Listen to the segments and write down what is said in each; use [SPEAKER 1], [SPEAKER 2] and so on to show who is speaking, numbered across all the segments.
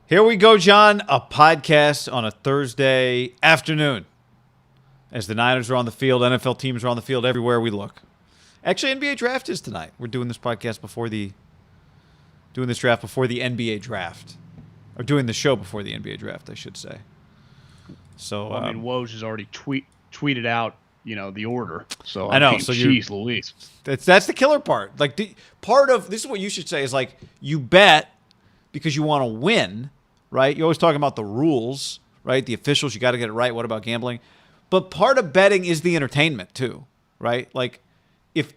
[SPEAKER 1] Here we go, John. A podcast on a Thursday afternoon. As the Niners are on the field, NFL teams are on the field everywhere we look. Actually, NBA draft is tonight. We're doing this podcast before the draft before the NBA draft. Or doing the show before the NBA draft, I should say. So
[SPEAKER 2] well, I mean, Woj has already tweeted out, the order. So
[SPEAKER 1] I know.
[SPEAKER 2] Mean,
[SPEAKER 1] so
[SPEAKER 2] geez Louise.
[SPEAKER 1] That's the killer part. Like part of this is what you should say is like you bet because you want to win, right? You're always talking about the rules, right? The officials, you got to get it right. What about gambling? But part of betting is the entertainment too, right? Like if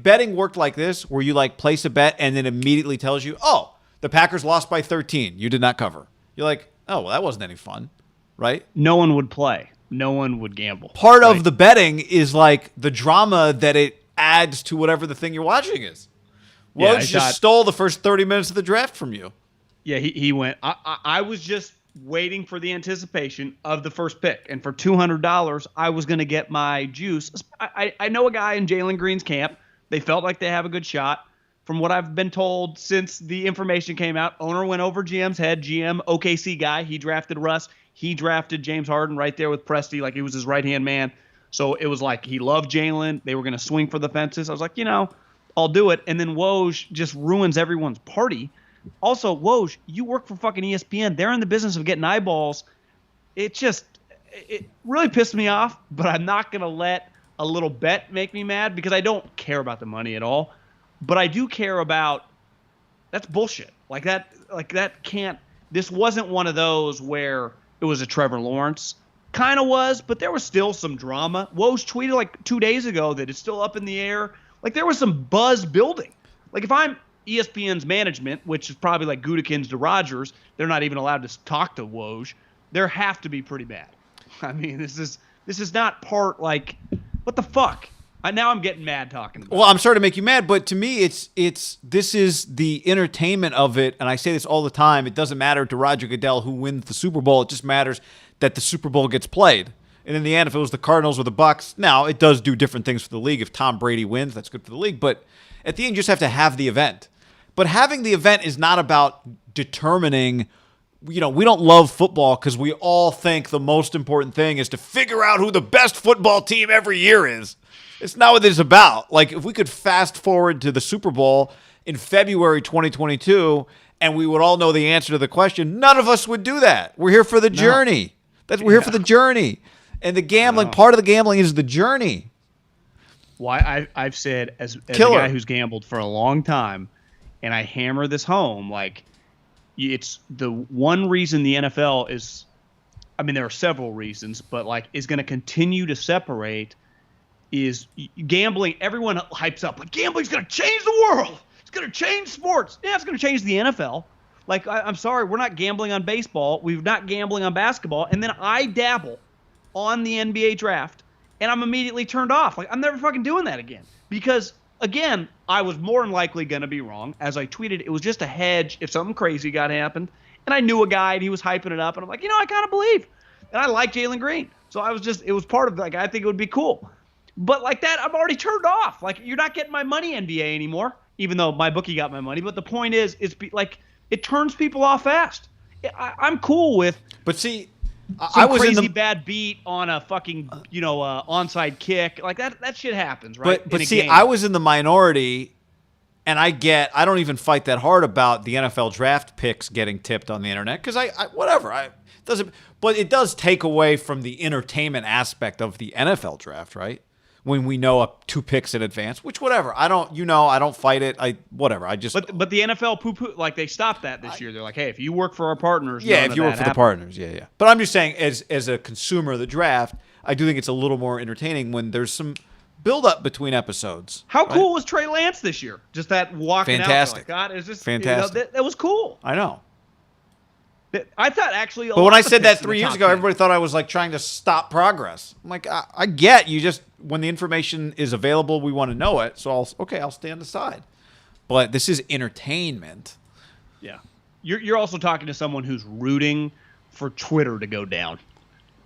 [SPEAKER 1] betting worked like this, where you like place a bet and then immediately tells you, oh, the Packers lost by 13, you did not cover. You're like, oh, well, that wasn't any fun, right?
[SPEAKER 2] No one would play. No one would gamble.
[SPEAKER 1] Part of the betting is like the drama that it adds to whatever the thing you're watching is. Woj just stole the first 30 minutes of the draft from you.
[SPEAKER 2] Yeah, he went. I was just waiting for the anticipation of the first pick. And for $200, I was going to get my juice. I know a guy in Jalen Green's camp. They felt like they have a good shot. From what I've been told since the information came out, owner went over GM's head. GM, OKC guy. He drafted Russ. He drafted James Harden right there with Presti, like he was his right-hand man. So it was like he loved Jalen. They were going to swing for the fences. I was like, I'll do it. And then Woj just ruins everyone's party. Also, Woj, you work for fucking ESPN. They're in the business of getting eyeballs. It really pissed me off, but I'm not going to let a little bet make me mad because I don't care about the money at all. But I do care about that's bullshit. Like that can't. This wasn't one of those where it was a Trevor Lawrence. Kind of was, but there was still some drama. Woj tweeted like 2 days ago that it's still up in the air. Like there was some buzz building. Like if I'm ESPN's management, which is probably like Gutekunst to Rodgers, they're not even allowed to talk to Woj. They have to be pretty bad. I mean, this is not part like what the fuck. Now I'm getting mad talking about it.
[SPEAKER 1] Well, I'm sorry to make you mad, but to me, this is the entertainment of it, and I say this all the time. It doesn't matter to Roger Goodell who wins the Super Bowl. It just matters that the Super Bowl gets played. And in the end, if it was the Cardinals or the Bucs, now it does do different things for the league. If Tom Brady wins, that's good for the league. But at the end, you just have to have the event. But having the event is not about determining. We don't love football because we all think the most important thing is to figure out who the best football team every year is. It's not what it's about. Like, if we could fast forward to the Super Bowl in February 2022 and we would all know the answer to the question, none of us would do that. We're here for the journey. We're here for the journey. And the gambling, part of the gambling is the journey.
[SPEAKER 2] Why I've said, as a guy who's gambled for a long time, and I hammer this home, like, it's the one reason the NFL is, I mean, there are several reasons, but, like, is going to continue to separate is gambling. Everyone hypes up, but gambling's going to change the world. It's going to change sports. Yeah, it's going to change the NFL. Like, I'm sorry, we're not gambling on baseball. We're not gambling on basketball. And then I dabble on the NBA draft, and I'm immediately turned off. Like, I'm never fucking doing that again. Because, again, I was more than likely going to be wrong. As I tweeted, it was just a hedge if something crazy got happened. And I knew a guy, and he was hyping it up. And I'm like, I kind of believe. And I like Jalen Green. So it was part of, like, I think it would be cool. But like that, I'm already turned off. Like, you're not getting my money, NBA, anymore, even though my bookie got my money. But the point is, like, it turns people off fast. I'm cool with.
[SPEAKER 1] But see,
[SPEAKER 2] I was crazy bad beat on a fucking onside kick like that. That shit happens, right?
[SPEAKER 1] But see, I was in the minority, and I don't even fight that hard about the NFL draft picks getting tipped on the internet because But it does take away from the entertainment aspect of the NFL draft, right? When we know up 2 picks in advance, which whatever. I don't fight it. But
[SPEAKER 2] the NFL poo-poo, like they stopped that this year. They're like, hey, if you work for our partners,
[SPEAKER 1] if you work for the partners, yeah. But I'm just saying, as a consumer of the draft, I do think it's a little more entertaining when there's some build-up between episodes.
[SPEAKER 2] How cool was Trey Lance this year? Just that walking
[SPEAKER 1] Fantastic.
[SPEAKER 2] out. God, it's just
[SPEAKER 1] fantastic.
[SPEAKER 2] That was cool.
[SPEAKER 1] I know.
[SPEAKER 2] I thought actually.
[SPEAKER 1] But when I said that 3 years ago, everybody thought I was like trying to stop progress. I'm like, I get you. Just when the information is available, we want to know it. So I'll stand aside. But this is entertainment.
[SPEAKER 2] Yeah, you're also talking to someone who's rooting for Twitter to go down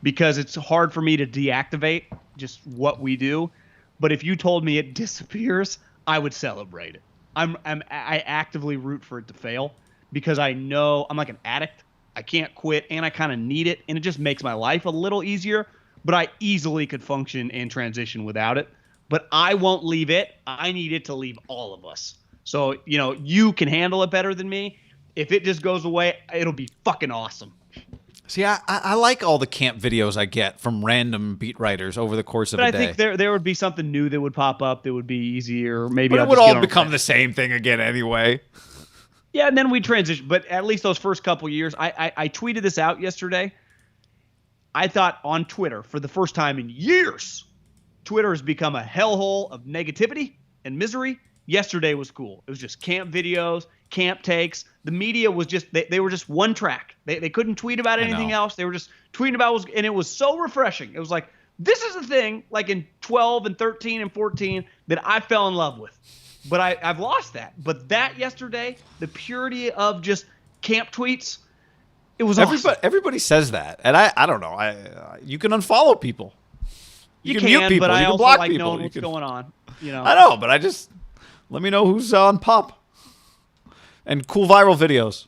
[SPEAKER 2] because it's hard for me to deactivate just what we do. But if you told me it disappears, I would celebrate it. I actively root for it to fail. because I know I'm like an addict. I can't quit, and I kind of need it, and it just makes my life a little easier. But I easily could function and transition without it. But I won't leave it. I need it to leave all of us. So, you can handle it better than me. If it just goes away, it'll be fucking awesome.
[SPEAKER 1] See, I like all the camp videos I get from random beat writers over the course of a day.
[SPEAKER 2] But I think there would be something new that would pop up that would be easier. Maybe
[SPEAKER 1] but it would all become the same thing again anyway.
[SPEAKER 2] Yeah, and then we transition. But at least those first couple years, I tweeted this out yesterday. I thought on Twitter, for the first time in years, Twitter has become a hellhole of negativity and misery. Yesterday was cool. It was just camp videos, camp takes. The media was just they were just one track. They couldn't tweet about anything else. They were just tweeting about and it was so refreshing. It was like, this is the thing, like in 12 and 13 and 14, that I fell in love with. But I've lost that. But that yesterday, the purity of just camp tweets, it was awesome.
[SPEAKER 1] Everybody says that, and I don't know. You can unfollow people. You can mute people.
[SPEAKER 2] But I
[SPEAKER 1] you can
[SPEAKER 2] also
[SPEAKER 1] block
[SPEAKER 2] like
[SPEAKER 1] people.
[SPEAKER 2] knowing what's going on.
[SPEAKER 1] I know, but let me know who's on pop. And cool viral videos.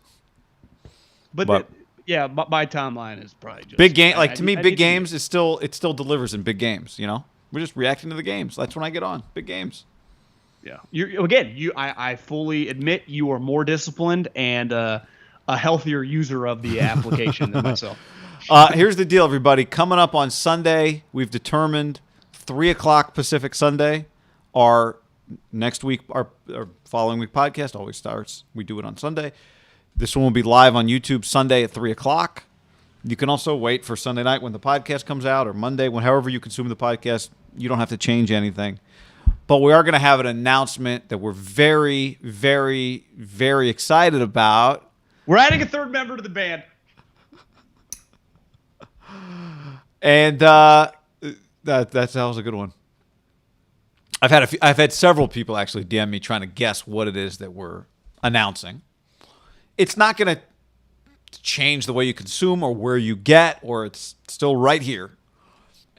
[SPEAKER 2] But my timeline is probably just
[SPEAKER 1] big game. Like to me, big games is still delivers in big games. We're just reacting to the games. That's when I get on big games.
[SPEAKER 2] Yeah. I fully admit you are more disciplined and a healthier user of the application than myself.
[SPEAKER 1] Here's the deal, everybody. Coming up on Sunday, we've determined 3:00 Pacific Sunday. Our next week, our following week podcast always starts. We do it on Sunday. This one will be live on YouTube Sunday at 3:00. You can also wait for Sunday night when the podcast comes out, or Monday, however you consume the podcast. You don't have to change anything. But we are going to have an announcement that we're very, very, very excited about.
[SPEAKER 2] We're adding a third member to the band.
[SPEAKER 1] And that was a good one. I've had several people actually DM me trying to guess what it is that we're announcing. It's not going to change the way you consume or where you get, or it's still right here.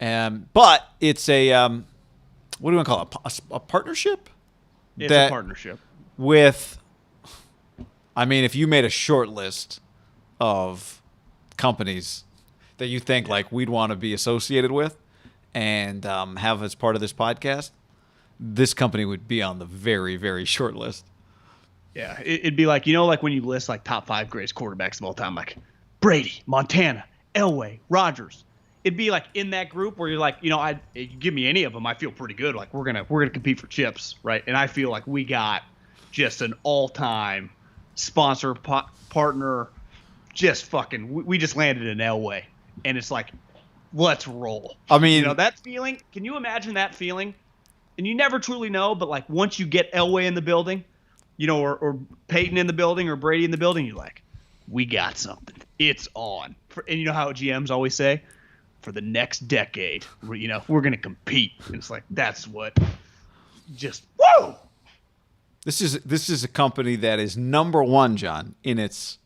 [SPEAKER 1] But it's a what do you want to call it? A partnership?
[SPEAKER 2] It's a partnership
[SPEAKER 1] with. I mean, if you made a short list of companies that you think like we'd want to be associated with and have as part of this podcast, this company would be on the very, very short list.
[SPEAKER 2] Yeah, it'd be like, like when you list like top 5 greatest quarterbacks of all time, like Brady, Montana, Elway, Rodgers. It'd be like in that group where you're like, you give me any of them, I feel pretty good. Like we're gonna compete for chips, right? And I feel like we got just an all-time sponsor partner. Just fucking, we just landed an Elway, and it's like, let's roll.
[SPEAKER 1] I mean,
[SPEAKER 2] that feeling. Can you imagine that feeling? And you never truly know, but like once you get Elway in the building, or Peyton in the building or Brady in the building, you're like, we got something. It's on. And you know how GMs always say, for the next decade, we're going to compete. And it's like, that's what just, whoa.
[SPEAKER 1] This is a company that is number one, John, in its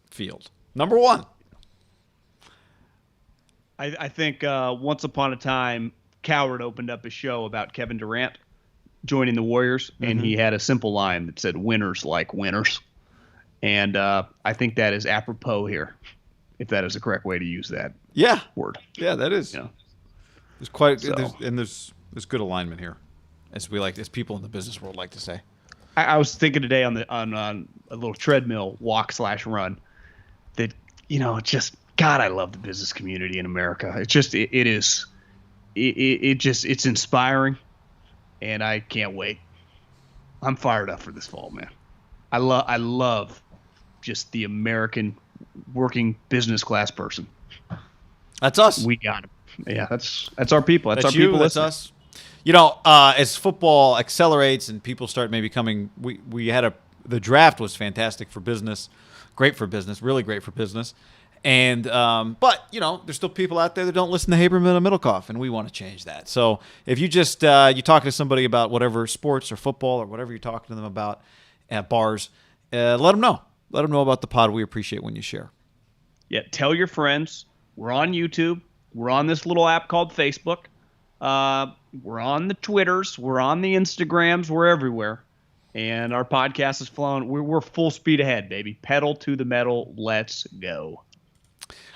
[SPEAKER 1] field. Number one.
[SPEAKER 2] I think once upon a time, Coward opened up a show about Kevin Durant joining the Warriors, and he had a simple line that said, winners like winners. And I think that is apropos here, if that is the correct way to use that word.
[SPEAKER 1] Yeah, that is. There's there's good alignment here, as people in the business world like to say.
[SPEAKER 2] I was thinking today on a little treadmill walk/run that, just, God, I love the business community in America. It's just, it's inspiring, and I can't wait. I'm fired up for this fall, man. I love just the American working business class person.
[SPEAKER 1] That's us.
[SPEAKER 2] We got him. Yeah, that's our people. That's our
[SPEAKER 1] you,
[SPEAKER 2] people.
[SPEAKER 1] That's us. As football accelerates and people start maybe coming, the draft was fantastic for business, great for business, really great for business. And but there's still people out there that don't listen to Haberman and Middlecoff, and we want to change that. So if you just you talk to somebody about whatever sports or football or whatever you're talking to them about at bars, let them know. Let them know about the pod. We appreciate when you share.
[SPEAKER 2] Yeah, tell your friends. We're on YouTube. We're on this little app called Facebook. We're on the Twitters. We're on the Instagrams. We're everywhere. and our podcast is flowing. We're full speed ahead, baby. Pedal to the metal. Let's go.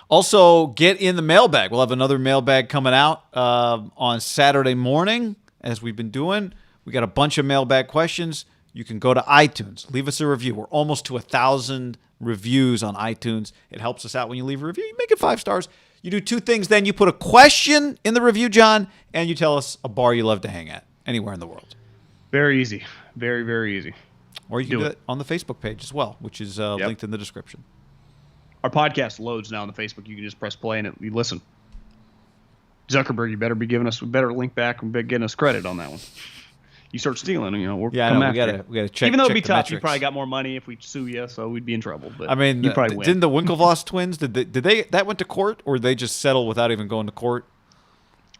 [SPEAKER 1] Also, get in the mailbag. We'll have another mailbag coming out on Saturday morning, as we've been doing. We got a bunch of mailbag questions. You can go to iTunes, leave us a review. We're almost to 1,000 reviews on iTunes. It helps us out when you leave a review. You make it 5 stars. You do 2 things. Then you put a question in the review, John, and you tell us a bar you love to hang at anywhere in the world.
[SPEAKER 2] Very easy. Very, very easy.
[SPEAKER 1] Or you can do it on the Facebook page as well, which is linked in the description.
[SPEAKER 2] Our podcast loads now on the Facebook. You can just press play and you listen. Zuckerberg, you better be giving us, we better link back and getting us credit on that one. You start stealing, we're coming after
[SPEAKER 1] we gotta check.
[SPEAKER 2] Even though it'd be
[SPEAKER 1] the
[SPEAKER 2] tough,
[SPEAKER 1] metrics.
[SPEAKER 2] you probably got more money if we sue you, so we'd be in trouble. But
[SPEAKER 1] I mean,
[SPEAKER 2] you probably win.
[SPEAKER 1] Didn't the Winklevoss twins? Did they that went to court, or did they just settle without even going to court?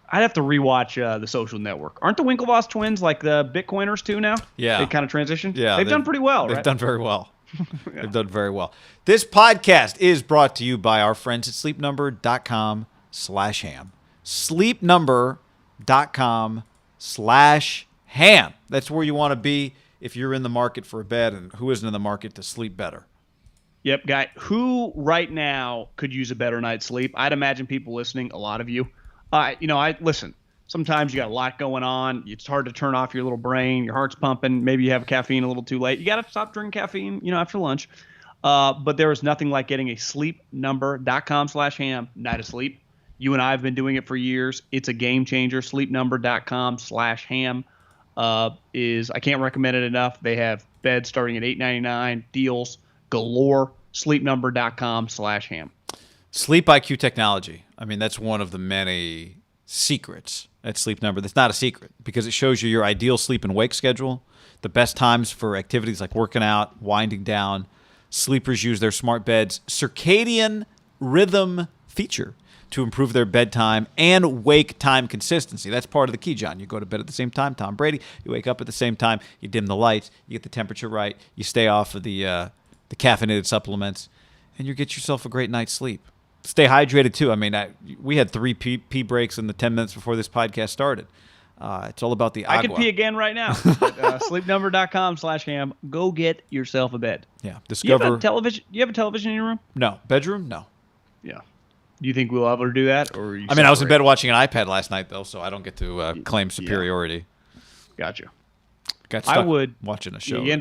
[SPEAKER 2] I'd have to rewatch The Social Network. Aren't the Winklevoss twins like the Bitcoiners too now?
[SPEAKER 1] Yeah,
[SPEAKER 2] they kind of transitioned.
[SPEAKER 1] Yeah,
[SPEAKER 2] they've done pretty well.
[SPEAKER 1] They've
[SPEAKER 2] right?
[SPEAKER 1] done very well. Yeah. They've done very well. This podcast is brought to you by our friends at sleepnumber.com/ham. Sleepnumber.com/ham. That's where you want to be if you're in the market for a bed, and who isn't in the market to sleep better.
[SPEAKER 2] Yep, guy. Who right now could use a better night's sleep? I'd imagine people listening, a lot of you. I listen. Sometimes you got a lot going on. It's hard to turn off your little brain. Your heart's pumping. Maybe you have caffeine a little too late. You got to stop drinking caffeine, after lunch. But there is nothing like getting a sleepnumber.com/ham night of sleep. You and I have been doing it for years. It's a game changer. Sleepnumber.com/ham is, I can't recommend it enough. They have beds starting at $8.99, deals galore. Sleepnumber.com/ham.
[SPEAKER 1] Sleep IQ technology. I mean, that's one of the many secrets at Sleep Number. That's not a secret because it shows you your ideal sleep and wake schedule, the best times for activities like working out, winding down. Sleepers use their smart bed's circadian rhythm feature to improve their bedtime and wake time consistency. That's part of the key, John. You go to bed at the same time, Tom Brady. You wake up at the same time. You dim the lights. You get the temperature right. You stay off of the caffeinated supplements, and you get yourself a great night's sleep. Stay hydrated, too. I mean, we had 3 pee breaks in the 10 minutes before this podcast started. It's all about the agua.
[SPEAKER 2] I could pee again right now. Sleepnumber.com/ham. Go get yourself a bed.
[SPEAKER 1] Yeah. Discover.
[SPEAKER 2] You have a television? You have a television in your room?
[SPEAKER 1] No. Bedroom? No.
[SPEAKER 2] Yeah. Do you think we'll ever do that? Or
[SPEAKER 1] I was in bed watching an iPad last night, though, so I don't get to claim superiority.
[SPEAKER 2] Gotcha.
[SPEAKER 1] Got stuck
[SPEAKER 2] I would
[SPEAKER 1] watching a show.
[SPEAKER 2] You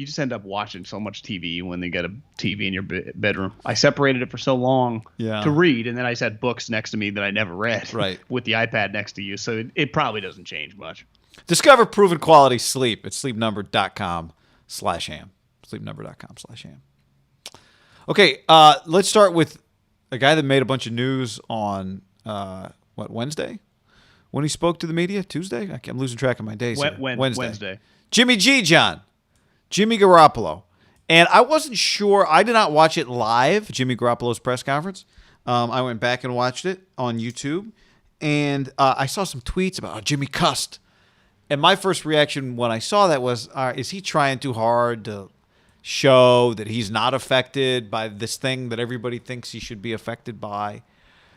[SPEAKER 2] just end up watching so much TV when they get a TV in your bedroom. I separated it for so long to read, and then I just had books next to me that I never read.
[SPEAKER 1] Right.
[SPEAKER 2] With the iPad next to you, so it probably doesn't change much.
[SPEAKER 1] Discover proven quality sleep at sleepnumber.com/ham. Sleepnumber.com/ham. Okay, let's start with a guy that made a bunch of news on Wednesday? When he spoke to the media? Tuesday? I'm losing track of my days.
[SPEAKER 2] Wednesday.
[SPEAKER 1] Jimmy G, John. Jimmy Garoppolo. And I wasn't sure. I did not watch it live, Jimmy Garoppolo's press conference. I went back and watched it on YouTube. And I saw some tweets about, Jimmy cussed. And my first reaction when I saw that was, is he trying too hard to show that he's not affected by this thing that everybody thinks he should be affected by?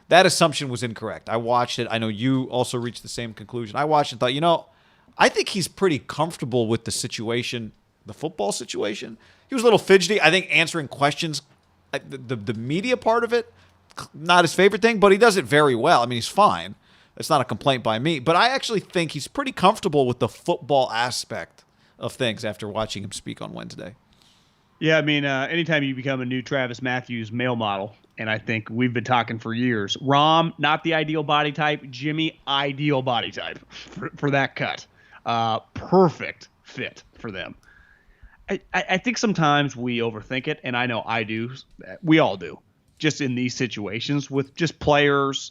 [SPEAKER 1] That assumption was incorrect. I watched it. I know you also reached the same conclusion. I watched and thought, I think he's pretty comfortable with the situation, the football situation. He was a little fidgety. I think answering questions, the media part of it, not his favorite thing, but he does it very well. I mean, he's fine. That's not a complaint by me. But I actually think he's pretty comfortable with the football aspect of things after watching him speak on Wednesday.
[SPEAKER 2] Yeah, I mean, anytime you become a new Travis Matthews male model, and I think we've been talking for years, Rom, not the ideal body type, Jimmy, ideal body type for that cut. Perfect fit for them. I think sometimes we overthink it, and I know I do. We all do. Just in these situations with just players,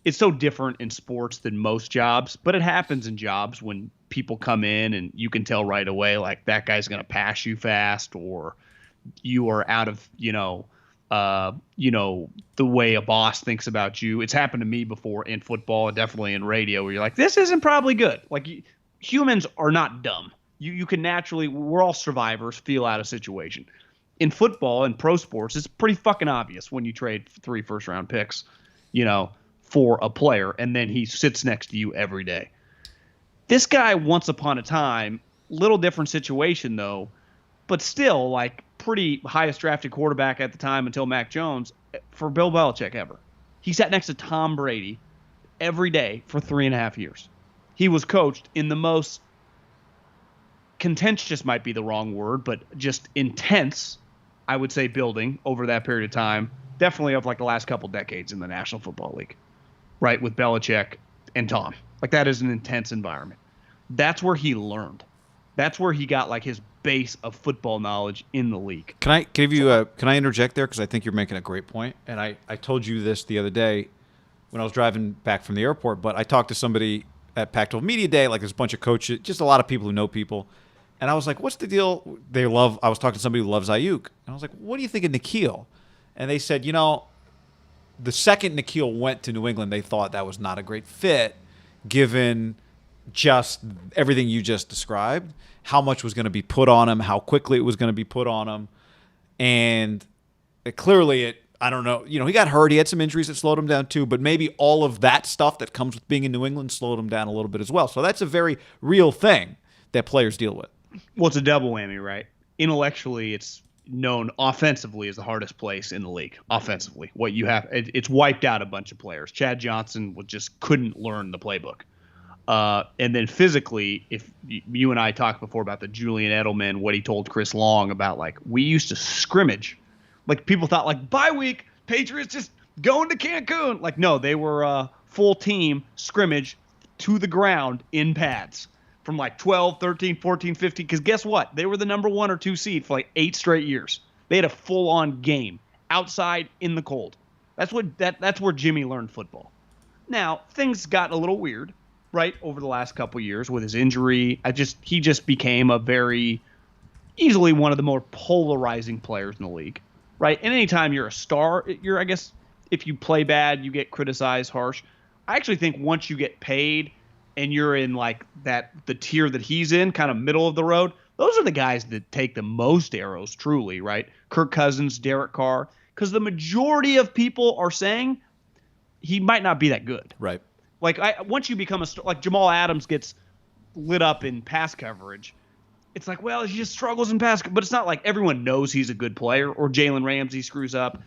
[SPEAKER 2] it's so different in sports than most jobs, but it happens in jobs when people come in and you can tell right away, like, that guy's going to pass you fast, or you are out of, the way a boss thinks about you. It's happened to me before in football and definitely in radio, where you're like, this isn't probably good. Like, humans are not dumb. You can naturally, we're all survivors, feel out a situation. In football and pro sports, it's pretty fucking obvious when you trade 3 first-round picks, for a player, and then he sits next to you every day. This guy, once upon a time, Little different situation, though, but still, like, pretty highest drafted quarterback at the time until Mac Jones for Bill Belichick ever. He sat next to Tom Brady every day for 3.5 years. He was coached in the most contentious, might be the wrong word, but just intense, I would say, building over that period of time. Definitely of like the last couple decades in the National Football League, right? With Belichick and Tom. Like, that is an intense environment. That's where he learned. That's where he got like his base of football knowledge in the league.
[SPEAKER 1] Can I interject there? Because I think you're making a great point. And I told you this the other day when I was driving back from the airport, but I talked to somebody at Pac-12 Media Day, like there's a bunch of coaches, just a lot of people who know people. And I was like, what's the deal? I was talking to somebody who loves Ayuk. And I was like, what do you think of Nikhil? And they said, the second Nikhil went to New England, they thought that was not a great fit, given just everything you just described, how much was going to be put on him, how quickly it was going to be put on him. And I don't know, he got hurt. He had some injuries that slowed him down too, but maybe all of that stuff that comes with being in New England slowed him down a little bit as well. So that's a very real thing that players deal with.
[SPEAKER 2] Well, it's a double whammy, right? Intellectually, it's known offensively as the hardest place in the league. Offensively, what you have, it's wiped out a bunch of players. Chad Johnson just couldn't learn the playbook. And then physically, if you and I talked before about the Julian Edelman, what he told Chris Long about, like, we used to scrimmage. Like, people thought, like, bye week, Patriots just going to Cancun. Like, no, they were full team scrimmage to the ground in pads from like 12, 13, 14, 15. Because guess what? They were the number 1 or 2 seed for like 8 straight years. They had a full-on game outside in the cold. That's where Jimmy learned football. Now, things got a little weird, right, over the last couple years with his injury. He just became a very easily one of the more polarizing players in the league, right? And anytime you're a star, I guess, if you play bad, you get criticized harsh. I actually think once you get paid and you're in like the tier that he's in, kind of middle of the road, those are the guys that take the most arrows, truly, right? Kirk Cousins, Derek Carr, because the majority of people are saying he might not be that good.
[SPEAKER 1] Right.
[SPEAKER 2] Like, once you become like Jamal Adams gets lit up in pass coverage, it's like, well, he just struggles in pass, but it's not like everyone knows he's a good player, or Jalen Ramsey screws up.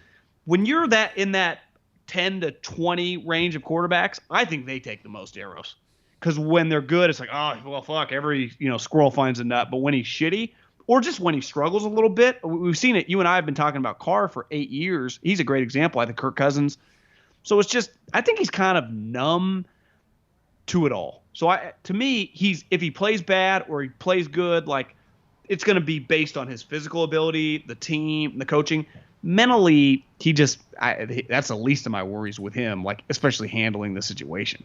[SPEAKER 2] When you're in that 10 to 20 range of quarterbacks, I think they take the most arrows. Because when they're good, it's like, oh, well, fuck, every squirrel finds a nut. But when he's shitty, or just when he struggles a little bit, we've seen it. You and I have been talking about Carr for 8 years. He's a great example. I think Kirk Cousins. So it's just, I think he's kind of numb to it all. So to me, if he plays bad or he plays good, like, it's going to be based on his physical ability, the team, the coaching. Mentally, that's the least of my worries with him, like, especially handling the situation.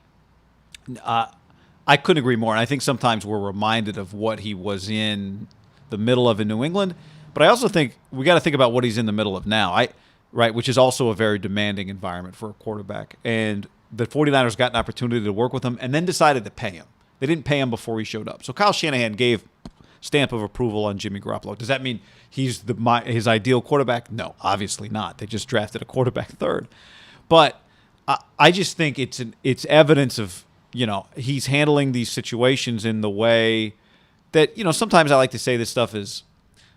[SPEAKER 1] I couldn't agree more. And I think sometimes we're reminded of what he was in the middle of in New England. But I also think we got to think about what he's in the middle of now, right? Which is also a very demanding environment for a quarterback. And the 49ers got an opportunity to work with him and then decided to pay him. They didn't pay him before he showed up. So Kyle Shanahan gave stamp of approval on Jimmy Garoppolo. Does that mean he's his ideal quarterback? No, obviously not. They just drafted a quarterback third. But I just think it's evidence of, he's handling these situations in the way that, sometimes I like to say this stuff is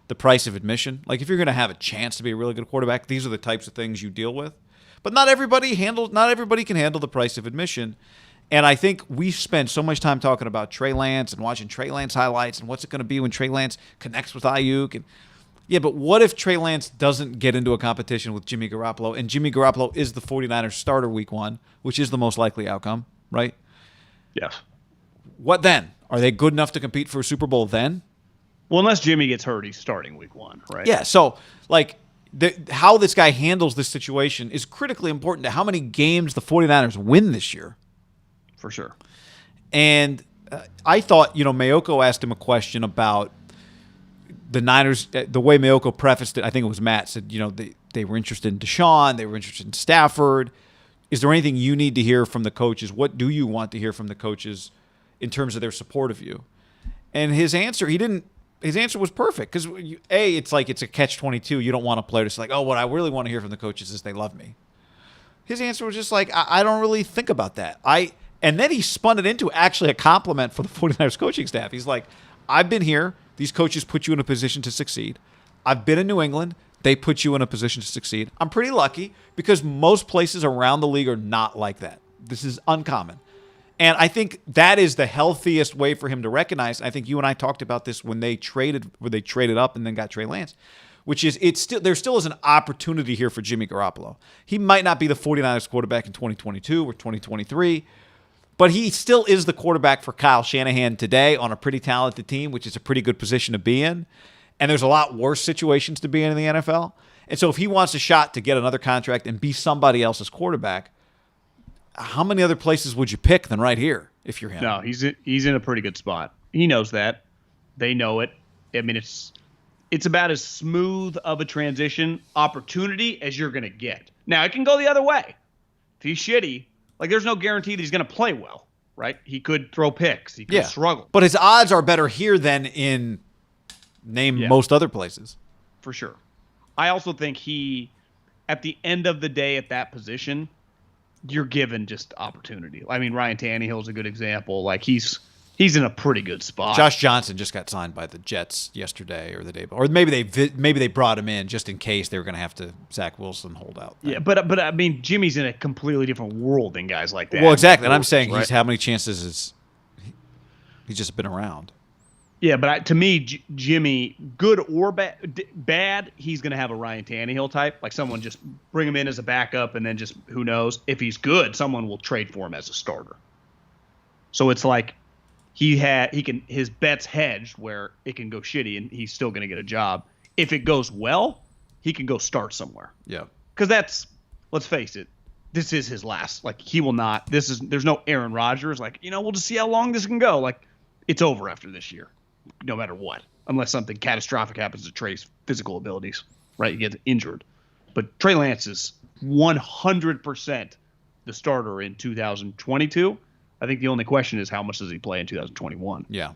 [SPEAKER 1] the price of admission. Like, if you're going to have a chance to be a really good quarterback, these are the types of things you deal with. But not everybody can handle the price of admission. And I think we spend so much time talking about Trey Lance and watching Trey Lance highlights and what's it going to be when Trey Lance connects with Ayuk. And yeah, but what if Trey Lance doesn't get into a competition with Jimmy Garoppolo, and Jimmy Garoppolo is the 49ers starter week 1, which is the most likely outcome, right?
[SPEAKER 2] Yes.
[SPEAKER 1] What then? Are they good enough to compete for a Super Bowl then?
[SPEAKER 2] Well, unless Jimmy gets hurt, he's starting week 1, right?
[SPEAKER 1] Yeah, so, like, how this guy handles this situation is critically important to how many games the 49ers win this year.
[SPEAKER 2] For sure.
[SPEAKER 1] And I thought, Mayoko asked him a question about the Niners. The way Mayoko prefaced it, I think it was Matt, said, they were interested in Deshaun. They were interested in Stafford. Is there anything you need to hear from the coaches? What do you want to hear from the coaches in terms of their support of you? And his answer, his answer was perfect because, it's like it's a catch-22. You don't want a player to say, like, oh, what I really want to hear from the coaches is they love me. His answer was just like, I don't really think about that. And then he spun it into actually a compliment for the 49ers coaching staff. He's like, I've been here. These coaches put you in a position to succeed. I've been in New England. They put you in a position to succeed. I'm pretty lucky because most places around the league are not like that. This is uncommon. And I think that is the healthiest way for him to recognize. I think you and I talked about this when they traded up and then got Trey Lance, which is there still is an opportunity here for Jimmy Garoppolo. He might not be the 49ers quarterback in 2022 or 2023, but he still is the quarterback for Kyle Shanahan today on a pretty talented team, which is a pretty good position to be in. And there's a lot worse situations to be in the NFL. And so if he wants a shot to get another contract and be somebody else's quarterback, how many other places would you pick than right here if you're him?
[SPEAKER 2] No, he's in a pretty good spot. He knows that. They know it. I mean, it's about as smooth of a transition opportunity as you're going to get. Now, it can go the other way. If he's shitty, like there's no guarantee that he's going to play well, right? He could throw picks. He could struggle.
[SPEAKER 1] But his odds are better here than in most other places.
[SPEAKER 2] For sure. I also think at the end of the day at that position, you're given just opportunity. I mean, Ryan Tannehill's a good example. Like he's in a pretty good spot.
[SPEAKER 1] Josh Johnson just got signed by the Jets yesterday or the day before. Or maybe they brought him in just in case they were going to have to Zach Wilson hold out.
[SPEAKER 2] Yeah, but I mean, Jimmy's in a completely different world than guys like that.
[SPEAKER 1] Well, exactly. And I'm saying how many chances is he's just been around.
[SPEAKER 2] Yeah, but to me, Jimmy, good or bad, he's going to have a Ryan Tannehill type. Like someone just bring him in as a backup and then just who knows. If he's good, someone will trade for him as a starter. So it's like his bet's hedged where it can go shitty and he's still going to get a job. If it goes well, he can go start somewhere.
[SPEAKER 1] Yeah.
[SPEAKER 2] Because let's face it, this is his last. Like he will not. There's no Aaron Rodgers. Like we'll just see how long this can go. Like it's over after this year. No matter what, unless something catastrophic happens to Trey's physical abilities, right? He gets injured. But Trey Lance is 100% the starter in 2022. I think the only question is how much does he play in 2021?
[SPEAKER 1] Yeah.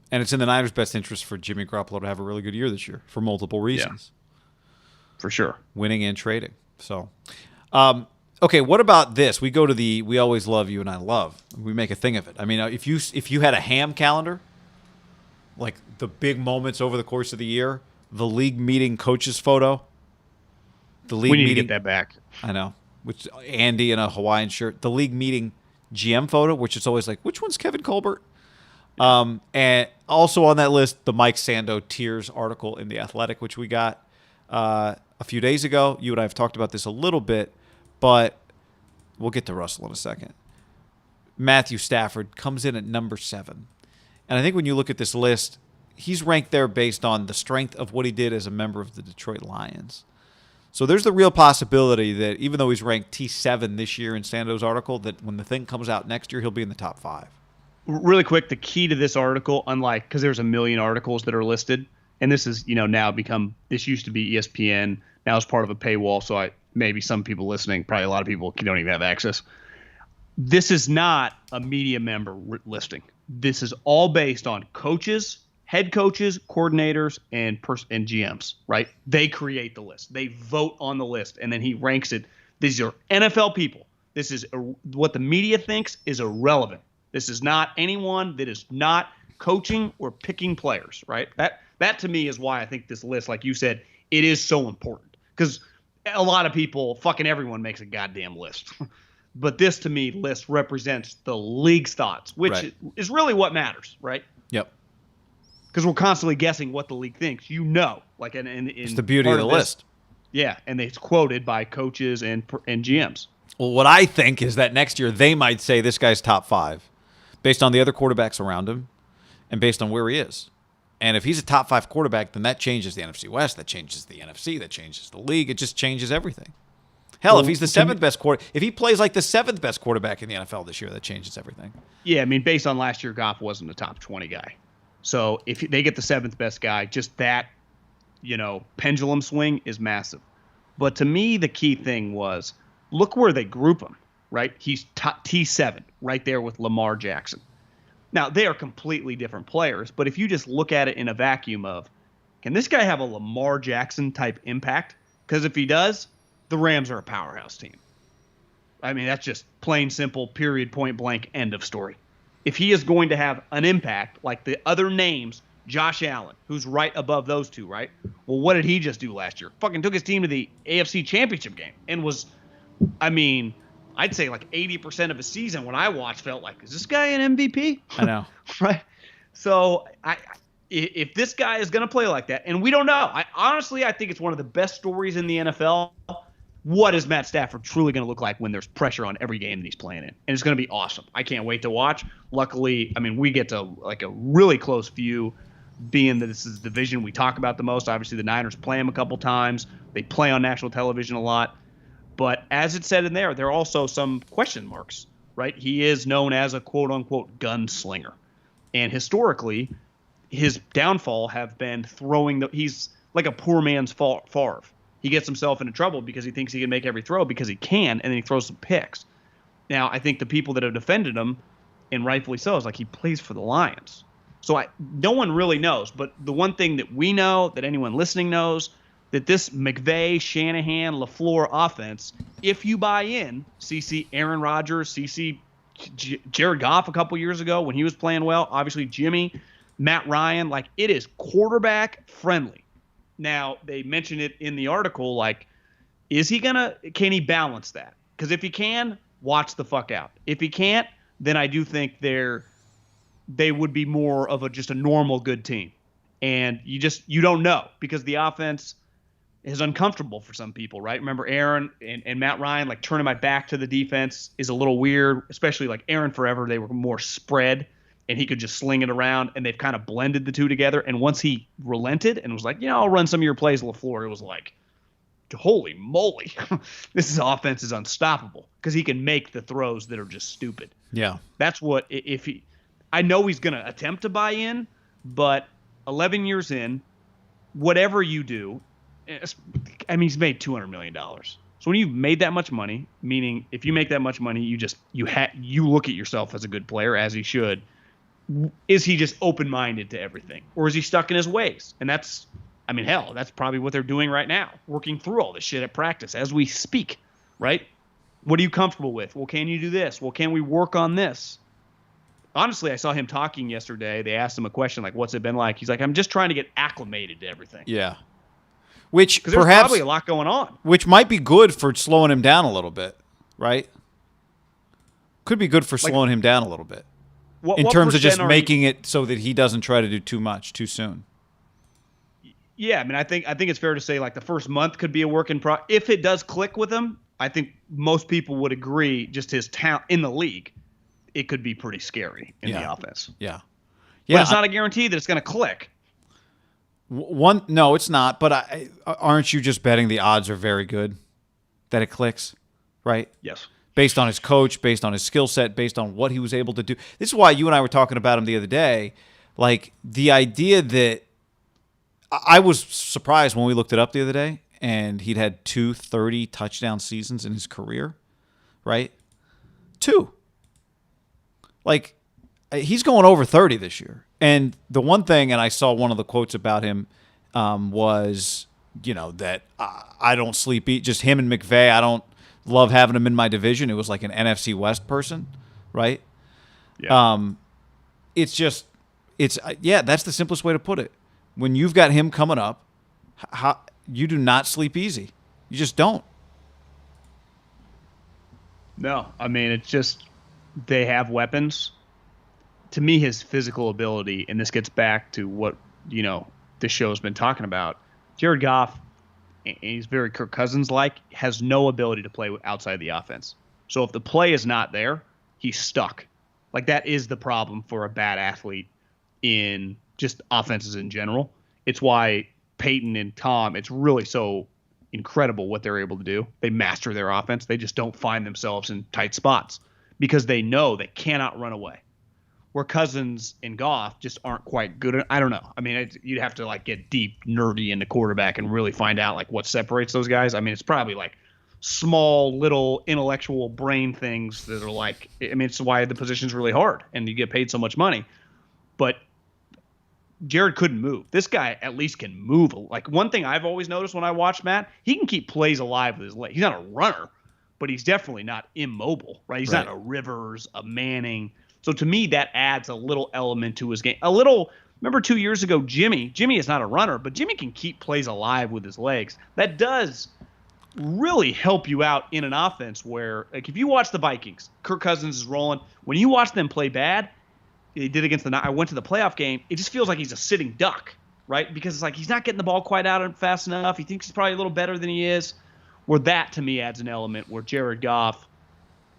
[SPEAKER 1] And it's in the Niners' best interest for Jimmy Garoppolo to have a really good year this year for multiple reasons.
[SPEAKER 2] Yeah, for sure.
[SPEAKER 1] Winning and trading. So, okay, what about this? We go to we always love you and I love. We make a thing of it. I mean, if you had a ham calendar, like the big moments over the course of the year, the league meeting coaches photo. We need to get that back.
[SPEAKER 2] I know.
[SPEAKER 1] Which Andy in a Hawaiian shirt. The league meeting GM photo, which is always like, which one's Kevin Colbert? And also on that list, the Mike Sando Tears article in The Athletic, which we got a few days ago. You and I have talked about this a little bit, but we'll get to Russell in a second. Matthew Stafford comes in at number 7. And I think when you look at this list, he's ranked there based on the strength of what he did as a member of the Detroit Lions. So there's the real possibility that even though he's ranked T7 this year in Sando's article, that when the thing comes out next year, he'll be in the top 5.
[SPEAKER 2] Really quick, the key to this article, unlike because there's a million articles that are listed, and this is now this used to be ESPN, now it's part of a paywall, so maybe some people listening, probably a lot of people don't even have access. This is not a media member listing. This is all based on coaches, head coaches, coordinators, and GMs, right? They create the list. They vote on the list, and then he ranks it. These are NFL people. This is what the media thinks is irrelevant. This is not anyone that is not coaching or picking players, right? That to me is why I think this list, like you said, it is so important. Because a lot of people, fucking everyone makes a goddamn list. But this, to me, list represents the league's thoughts, which is really what matters, right?
[SPEAKER 1] Yep.
[SPEAKER 2] Because we're constantly guessing what the league thinks. Like,
[SPEAKER 1] it's the beauty of the list.
[SPEAKER 2] Yeah, and it's quoted by coaches and GMs.
[SPEAKER 1] Well, what I think is that next year they might say this guy's top 5 based on the other quarterbacks around him and based on where he is. And if he's a top 5 quarterback, then that changes the NFC West, that changes the NFC, that changes the league. It just changes everything. Hell, if he's the 7th best if he plays like the 7th best quarterback in the NFL this year, that changes everything.
[SPEAKER 2] Yeah, I mean, based on last year, Goff wasn't a top 20 guy. So if they get the 7th best guy, just that, pendulum swing is massive. But to me, the key thing was, look where they group him, right? He's T7, right there with Lamar Jackson. Now, they are completely different players, but if you just look at it in a vacuum of, can this guy have a Lamar Jackson type impact? Because if he does, the Rams are a powerhouse team. I mean, that's just plain simple, period, point blank, end of story. If he is going to have an impact like the other names Josh Allen, who's right above those two, right? Well, what did he just do last year? Fucking took his team to the AFC Championship game and was, I mean, I'd say like 80% of his season when I watched felt like, is this guy an MVP?
[SPEAKER 1] I know.
[SPEAKER 2] Right? So if this guy is going to play like that, and we don't know, I think it's one of the best stories in the NFL. What is Matt Stafford truly going to look like when there's pressure on every game that he's playing in? And it's going to be awesome. I can't wait to watch. Luckily, I mean, we get to like a really close view, being that this is the division we talk about the most. Obviously, the Niners play him a couple times. They play on national television a lot. But as it said in there are also some question marks, right? He is known as a quote-unquote gunslinger. And historically, his downfall have been he's like a poor man's Favre. He gets himself into trouble because he thinks he can make every throw because he can, and then he throws some picks. Now, I think the people that have defended him, and rightfully so, is like he plays for the Lions. So no one really knows. But the one thing that we know, that anyone listening knows, that this McVay, Shanahan, LaFleur offense, if you buy in, CC Aaron Rodgers, CC Jared Goff a couple years ago when he was playing well, obviously Jimmy, Matt Ryan, like it is quarterback friendly. Now, they mentioned it in the article, like, can he balance that? Because if he can, watch the fuck out. If he can't, then I do think they would be more of just a normal good team. And you don't know because the offense is uncomfortable for some people, right? Remember Aaron and Matt Ryan, like turning my back to the defense is a little weird, especially like Aaron forever. They were more spread and he could just sling it around, and they've kind of blended the two together. And once he relented and was like, I'll run some of your plays, LaFleur, it was like, holy moly, this offense is unstoppable because he can make the throws that are just stupid.
[SPEAKER 1] Yeah.
[SPEAKER 2] That's what, I know he's going to attempt to buy in, but 11 years in, whatever you do, I mean, he's made $200 million. So when you've made that much money, meaning if you make that much money, you look at yourself as a good player, as he should. Is he just open-minded to everything? Or is he stuck in his ways? And that's probably what they're doing right now, working through all this shit at practice as we speak, right? What are you comfortable with? Well, can you do this? Well, can we work on this? Honestly, I saw him talking yesterday. They asked him a question like, what's it been like? He's like, I'm just trying to get acclimated to everything.
[SPEAKER 1] Yeah. Which
[SPEAKER 2] because there's probably a lot going on.
[SPEAKER 1] Which might be good for slowing him down a little bit, right? Could be good for slowing him down a little bit. In terms of just making it so that he doesn't try to do too much too soon.
[SPEAKER 2] Yeah, I mean, I think it's fair to say like the first month could be a work in progress. If it does click with him, I think most people would agree just his talent in the league, it could be pretty scary in the offense.
[SPEAKER 1] Yeah.
[SPEAKER 2] But it's not a guarantee that it's going to click.
[SPEAKER 1] No, it's not. But aren't you just betting the odds are very good that it clicks, right?
[SPEAKER 2] Yes.
[SPEAKER 1] Based on his coach, based on his skill set, based on what he was able to do. This is why you and I were talking about him the other day. Like the idea that I was surprised when we looked it up the other day, and he'd had 2 30 touchdown seasons in his career, right? 2. Like he's going over 30 this year. And the one thing, and I saw one of the quotes about him was, that I don't sleep, just him and McVay. I don't love having him in my division. It was like an NFC West person, right?
[SPEAKER 2] Yeah.
[SPEAKER 1] That's the simplest way to put it. When you've got him coming up, you do not sleep easy. You just don't.
[SPEAKER 2] No, I mean, it's just they have weapons. To me, his physical ability, and this gets back to what, this show's been talking about, Jared Goff, he's very Kirk Cousins-like, has no ability to play outside the offense. So if the play is not there, he's stuck. Like that is the problem for a bad athlete in just offenses in general. It's why Peyton and Tom, it's really so incredible what they're able to do. They master their offense. They just don't find themselves in tight spots because they know they cannot run away. Where Cousins and Goff just aren't quite good. I don't know. I mean, you'd have to like get deep, nerdy into quarterback and really find out like what separates those guys. I mean, it's probably like small, little intellectual brain things that are like, I mean, it's why the position's really hard and you get paid so much money. But Jared couldn't move. This guy at least can move. Like one thing I've always noticed when I watch Matt, he can keep plays alive with his leg. He's not a runner, but he's definitely not immobile, right? He's not a Rivers, a Manning. So to me, that adds a little element to his game. A little, Remember 2 years ago, Jimmy is not a runner, but Jimmy can keep plays alive with his legs. That does really help you out in an offense where, like, if you watch the Vikings, Kirk Cousins is rolling. When you watch them play bad, they did against I went to the playoff game. It just feels like he's a sitting duck, right? Because it's like he's not getting the ball quite out fast enough. He thinks he's probably a little better than he is. Where that, to me, adds an element where Jared Goff,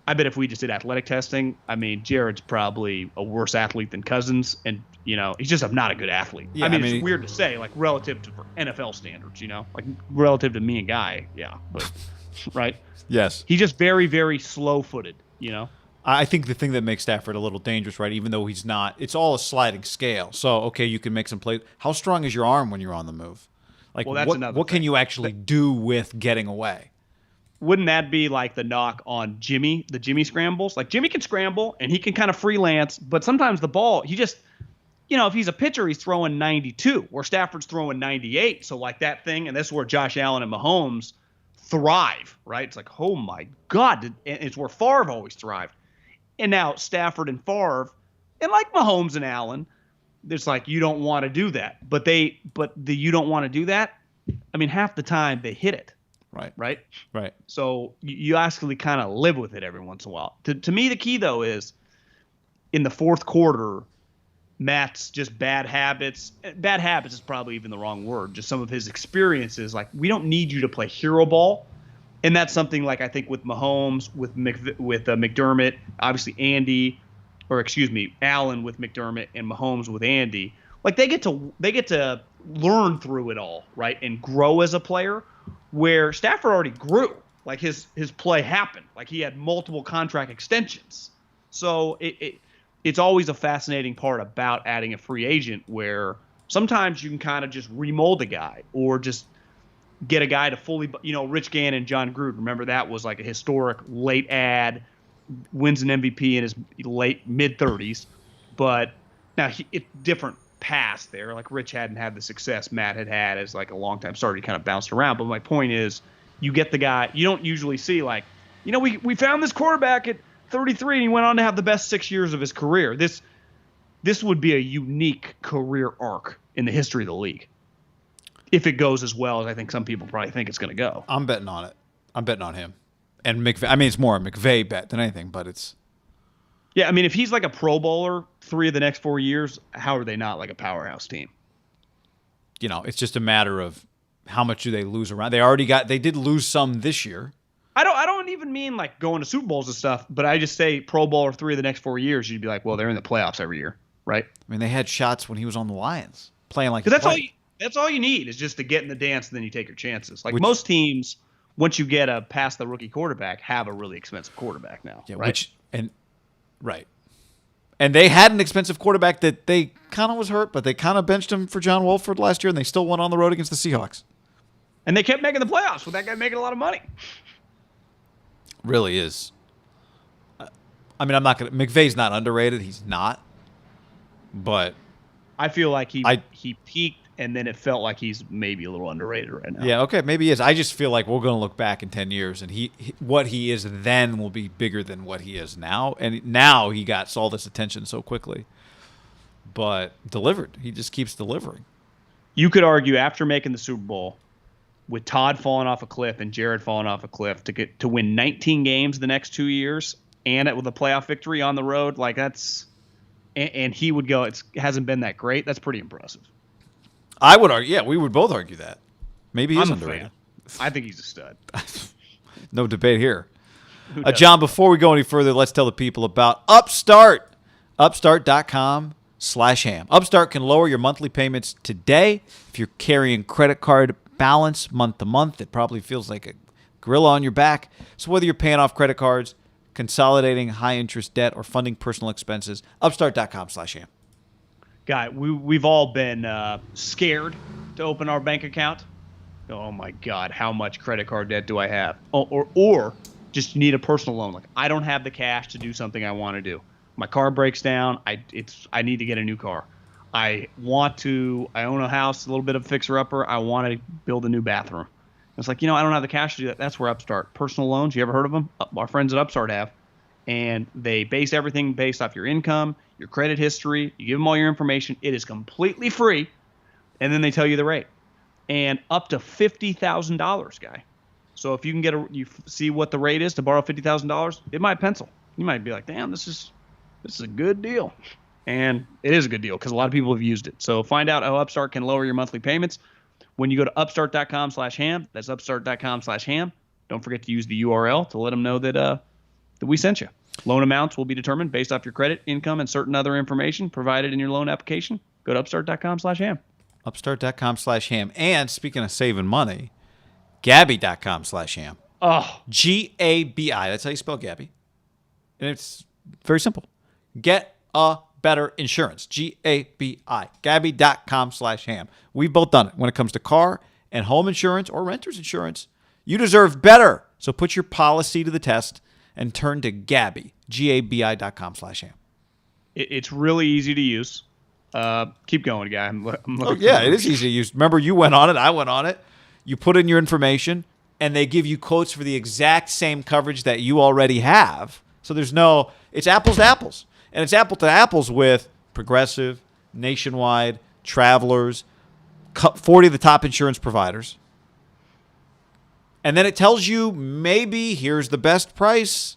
[SPEAKER 2] I bet if we just did athletic testing, I mean, Jared's probably a worse athlete than Cousins, and, he's just not a good athlete.
[SPEAKER 1] Yeah,
[SPEAKER 2] it's weird to say, like, relative to NFL standards, like, relative to me and Guy, yeah, but, right?
[SPEAKER 1] Yes.
[SPEAKER 2] He's just very, very slow-footed,
[SPEAKER 1] I think the thing that makes Stafford a little dangerous, right, even though he's not, it's all a sliding scale. So, okay, you can make some plays. How strong is your arm when you're on the move? Like,
[SPEAKER 2] well, that's
[SPEAKER 1] what can you actually do with getting away?
[SPEAKER 2] Wouldn't that be like the knock on Jimmy, the Jimmy scrambles? Like, Jimmy can scramble, and he can kind of freelance, but sometimes the ball, he just, if he's a pitcher, he's throwing 92, where Stafford's throwing 98. So, like, that thing, and that's where Josh Allen and Mahomes thrive, right? It's like, oh, my God. And it's where Favre always thrived. And now Stafford and Favre, and like Mahomes and Allen, it's like, you don't want to do that. But you don't want to do that, I mean, half the time they hit it. Right. So you actually kind of live with it every once in a while. To me, the key, though, is in the fourth quarter, Matt's just bad habits. Bad habits is probably even the wrong word. Just some of his experiences. Like, we don't need you to play hero ball. And that's something, like, I think with Mahomes, with McDermott, obviously Allen with McDermott, and Mahomes with Andy. Like, they get to learn through it all, right, and grow as a player. Where Stafford already grew, like his play happened, like he had multiple contract extensions. So it's always a fascinating part about adding a free agent, where sometimes you can kind of just remold a guy, or just get a guy to fully, Rich Gannon, John Gruden. Remember, that was like a historic late ad, wins an MVP in his mid 30s, but now it's different past there. Like, Rich hadn't had the success Matt had as like a long time starter. He kind of bounced around. But my point is, you get the guy. You don't usually see, like, we found this quarterback at 33 and he went on to have the best 6 years of his career. This would be a unique career arc in the history of the league if it goes as well as I think some people probably think it's going to go.
[SPEAKER 1] I'm betting on it. I'm betting on him. And McVay. I mean, it's more a McVay bet than anything, but it's.
[SPEAKER 2] Yeah, I mean, if he's like a Pro Bowler 3 of the next 4 years, how are they not like a powerhouse team?
[SPEAKER 1] It's just a matter of how much do they lose around. They did lose some this year.
[SPEAKER 2] I don't even mean like going to Super Bowls and stuff, but I just say Pro Bowler 3 of the next 4 years, you'd be like, well, they're in the playoffs every year, right?
[SPEAKER 1] I mean, they had shots when he was on the Lions, playing like.
[SPEAKER 2] Because that's all you need is just to get in the dance, and then you take your chances. Like, most teams, once you get past the rookie quarterback, have a really expensive quarterback now.
[SPEAKER 1] Yeah,
[SPEAKER 2] right?
[SPEAKER 1] Right. And they had an expensive quarterback that they kind of was hurt, but they kind of benched him for John Wolford last year, and they still went on the road against the Seahawks.
[SPEAKER 2] And they kept making the playoffs with that guy making a lot of money.
[SPEAKER 1] Really is. I mean, I'm not going to – McVay's not underrated. He's not. But –
[SPEAKER 2] I feel like he peaked, and then it felt like he's maybe a little underrated right now.
[SPEAKER 1] Yeah, okay, maybe he is. I just feel like we're going to look back in 10 years, and what he is then will be bigger than what he is now. And now he got all this attention so quickly. But delivered. He just keeps delivering.
[SPEAKER 2] You could argue, after making the Super Bowl, with Todd falling off a cliff and Jared falling off a cliff, to win 19 games the next 2 years, and with a playoff victory on the road, like, that's – and he would go, it hasn't been that great. That's pretty impressive.
[SPEAKER 1] I would argue. Yeah, we would both argue that. Maybe he's underrated.
[SPEAKER 2] I think he's a stud.
[SPEAKER 1] No debate here. John, before we go any further, let's tell the people about Upstart. Upstart.com/ham. Upstart can lower your monthly payments today. If you're carrying credit card balance month to month, it probably feels like a gorilla on your back. So whether you're paying off credit cards, consolidating high-interest debt, or funding personal expenses, Upstart.com/ham.
[SPEAKER 2] Guy, we've all been scared to open our bank account. Oh, my God, how much credit card debt do I have? Or just need a personal loan. Like, I don't have the cash to do something I want to do. My car breaks down. I need to get a new car. I own a house, a little bit of fixer-upper. I want to build a new bathroom. It's like, I don't have the cash to do that. That's where Upstart. Personal loans, you ever heard of them? Our friends at Upstart have. and they base everything based off your income, your credit history. You give them all your information. It is completely free, and then they tell you the rate, and up to $50,000, guy. So if you can you see what the rate is to borrow $50,000, it might pencil. You might be like, damn, this is a good deal. And it is a good deal because a lot of people have used it. So find out how Upstart can lower your monthly payments when you go to upstart.com/ham. That's upstart.com/ham. Don't forget to use the URL to let them know that we sent you. Loan amounts will be determined based off your credit, income, and certain other information provided in your loan application. Go to upstart.com/ham.
[SPEAKER 1] Upstart.com/ham. And speaking of saving money, Gabi.com/ham.
[SPEAKER 2] Oh,
[SPEAKER 1] Gabi. That's how you spell Gabi. And it's very simple. Get a better insurance. Gabi. Gabi.com/ham. We've both done it when it comes to car and home insurance or renter's insurance. You deserve better. So put your policy to the test and turn to Gabi. Gabi.com/ham.
[SPEAKER 2] it's really easy to use. Keep going, guy. I'm looking
[SPEAKER 1] It is easy to use. Remember, you went on it. I went on it. You put in your information, and they give you quotes for the exact same coverage that you already have. So it's apples to apples. And it's apple to apples with Progressive, Nationwide, Travelers, 40 of the top insurance providers. And then it tells you maybe here's the best price,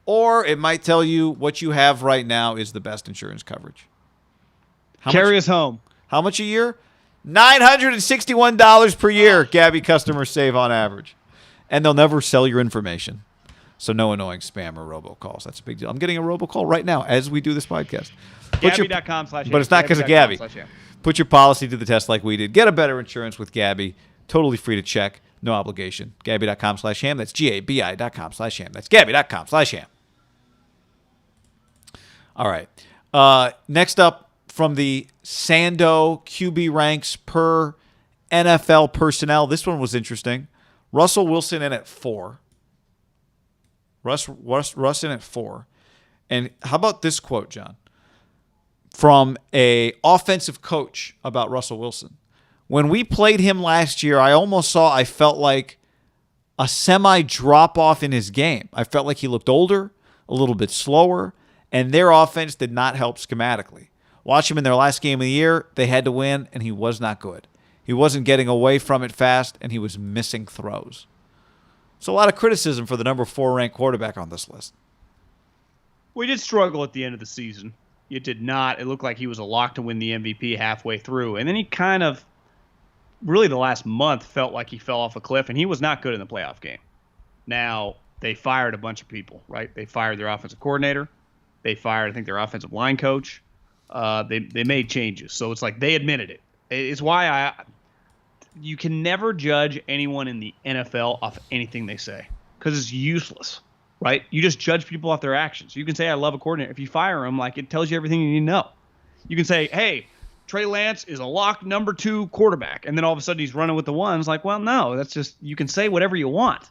[SPEAKER 1] or it might tell you what you have right now is the best insurance coverage.
[SPEAKER 2] Carry us home.
[SPEAKER 1] How much a year? $961 per year, Gabi customers save on average. And they'll never sell your information. So no annoying spam or robocalls. That's a big deal. I'm getting a robocall right now as we do this podcast.
[SPEAKER 2] Gabi.com/ham.
[SPEAKER 1] But it's not because of Gabi. Put your policy to the test like we did. Get a better insurance with Gabi. Totally free to check. No obligation. Gabi.com/ham. That's Gabi.com/ham. That's Gabi.com/ham. All right. Next up from the Sando QB ranks per NFL personnel. This one was interesting. Russell Wilson in at 4. Russ in at 4. And how about this quote, John? From a offensive coach about Russell Wilson. When we played him last year, I felt like a semi drop-off in his game. I felt like he looked older, a little bit slower, and their offense did not help schematically. Watch him in their last game of the year. They had to win, and he was not good. He wasn't getting away from it fast, and he was missing throws. So a lot of criticism for the number 4 ranked quarterback on this list.
[SPEAKER 2] We did struggle at the end of the season. It did not. It looked like he was a lock to win the MVP halfway through. And then he kind of, really the last month, felt like he fell off a cliff, and he was not good in the playoff game. Now, they fired a bunch of people, right? They fired their offensive coordinator. They fired, I think, their offensive line coach. They made changes. So it's like they admitted it. It's why you can never judge anyone in the NFL off anything they say because it's useless, right? You just judge people off their actions. You can say, I love a coordinator. If you fire him, like, it tells you everything you need to know. You can say, hey, Trey Lance is a locked number 2 quarterback. And then all of a sudden he's running with the ones. Like, well, no, that's just, you can say whatever you want.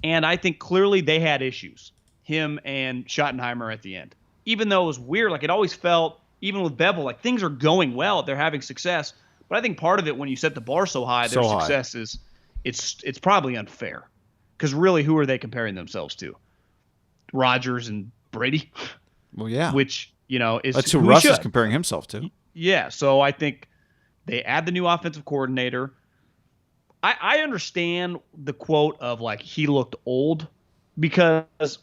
[SPEAKER 2] And I think clearly they had issues, him and Schottenheimer at the end. Even though it was weird, like it always felt, even with Bevel, like things are going well. They're having success. But I think part of it, when you set the bar so high, their success is it's probably unfair. Because really, who are they comparing themselves to? Rodgers and Brady?
[SPEAKER 1] Well, yeah.
[SPEAKER 2] Which, is
[SPEAKER 1] that's who Russ is comparing himself to.
[SPEAKER 2] Yeah, so I think they add the new offensive coordinator. I understand the quote of, like, he looked old because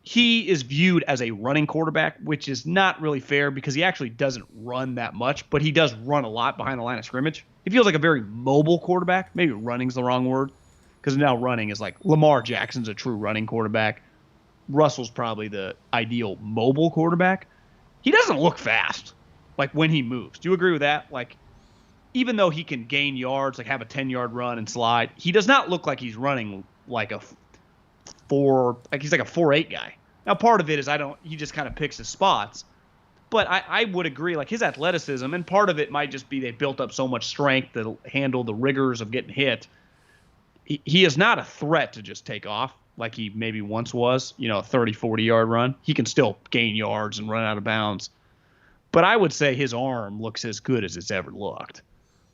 [SPEAKER 2] he is viewed as a running quarterback, which is not really fair because he actually doesn't run that much, but he does run a lot behind the line of scrimmage. He feels like a very mobile quarterback. Maybe running's the wrong word because now running is like Lamar Jackson's a true running quarterback. Russell's probably the ideal mobile quarterback. He doesn't look fast, like when he moves. Do you agree with that? Like, even though he can gain yards, like have a 10-yard run and slide, he does not look like he's running like he's like a 4.8 guy. Now, part of it is he just kind of picks his spots. But I would agree, like his athleticism, and part of it might just be they built up so much strength to handle the rigors of getting hit. He is not a threat to just take off like he maybe once was, a 30, 40-yard run. He can still gain yards and run out of bounds. But I would say his arm looks as good as it's ever looked,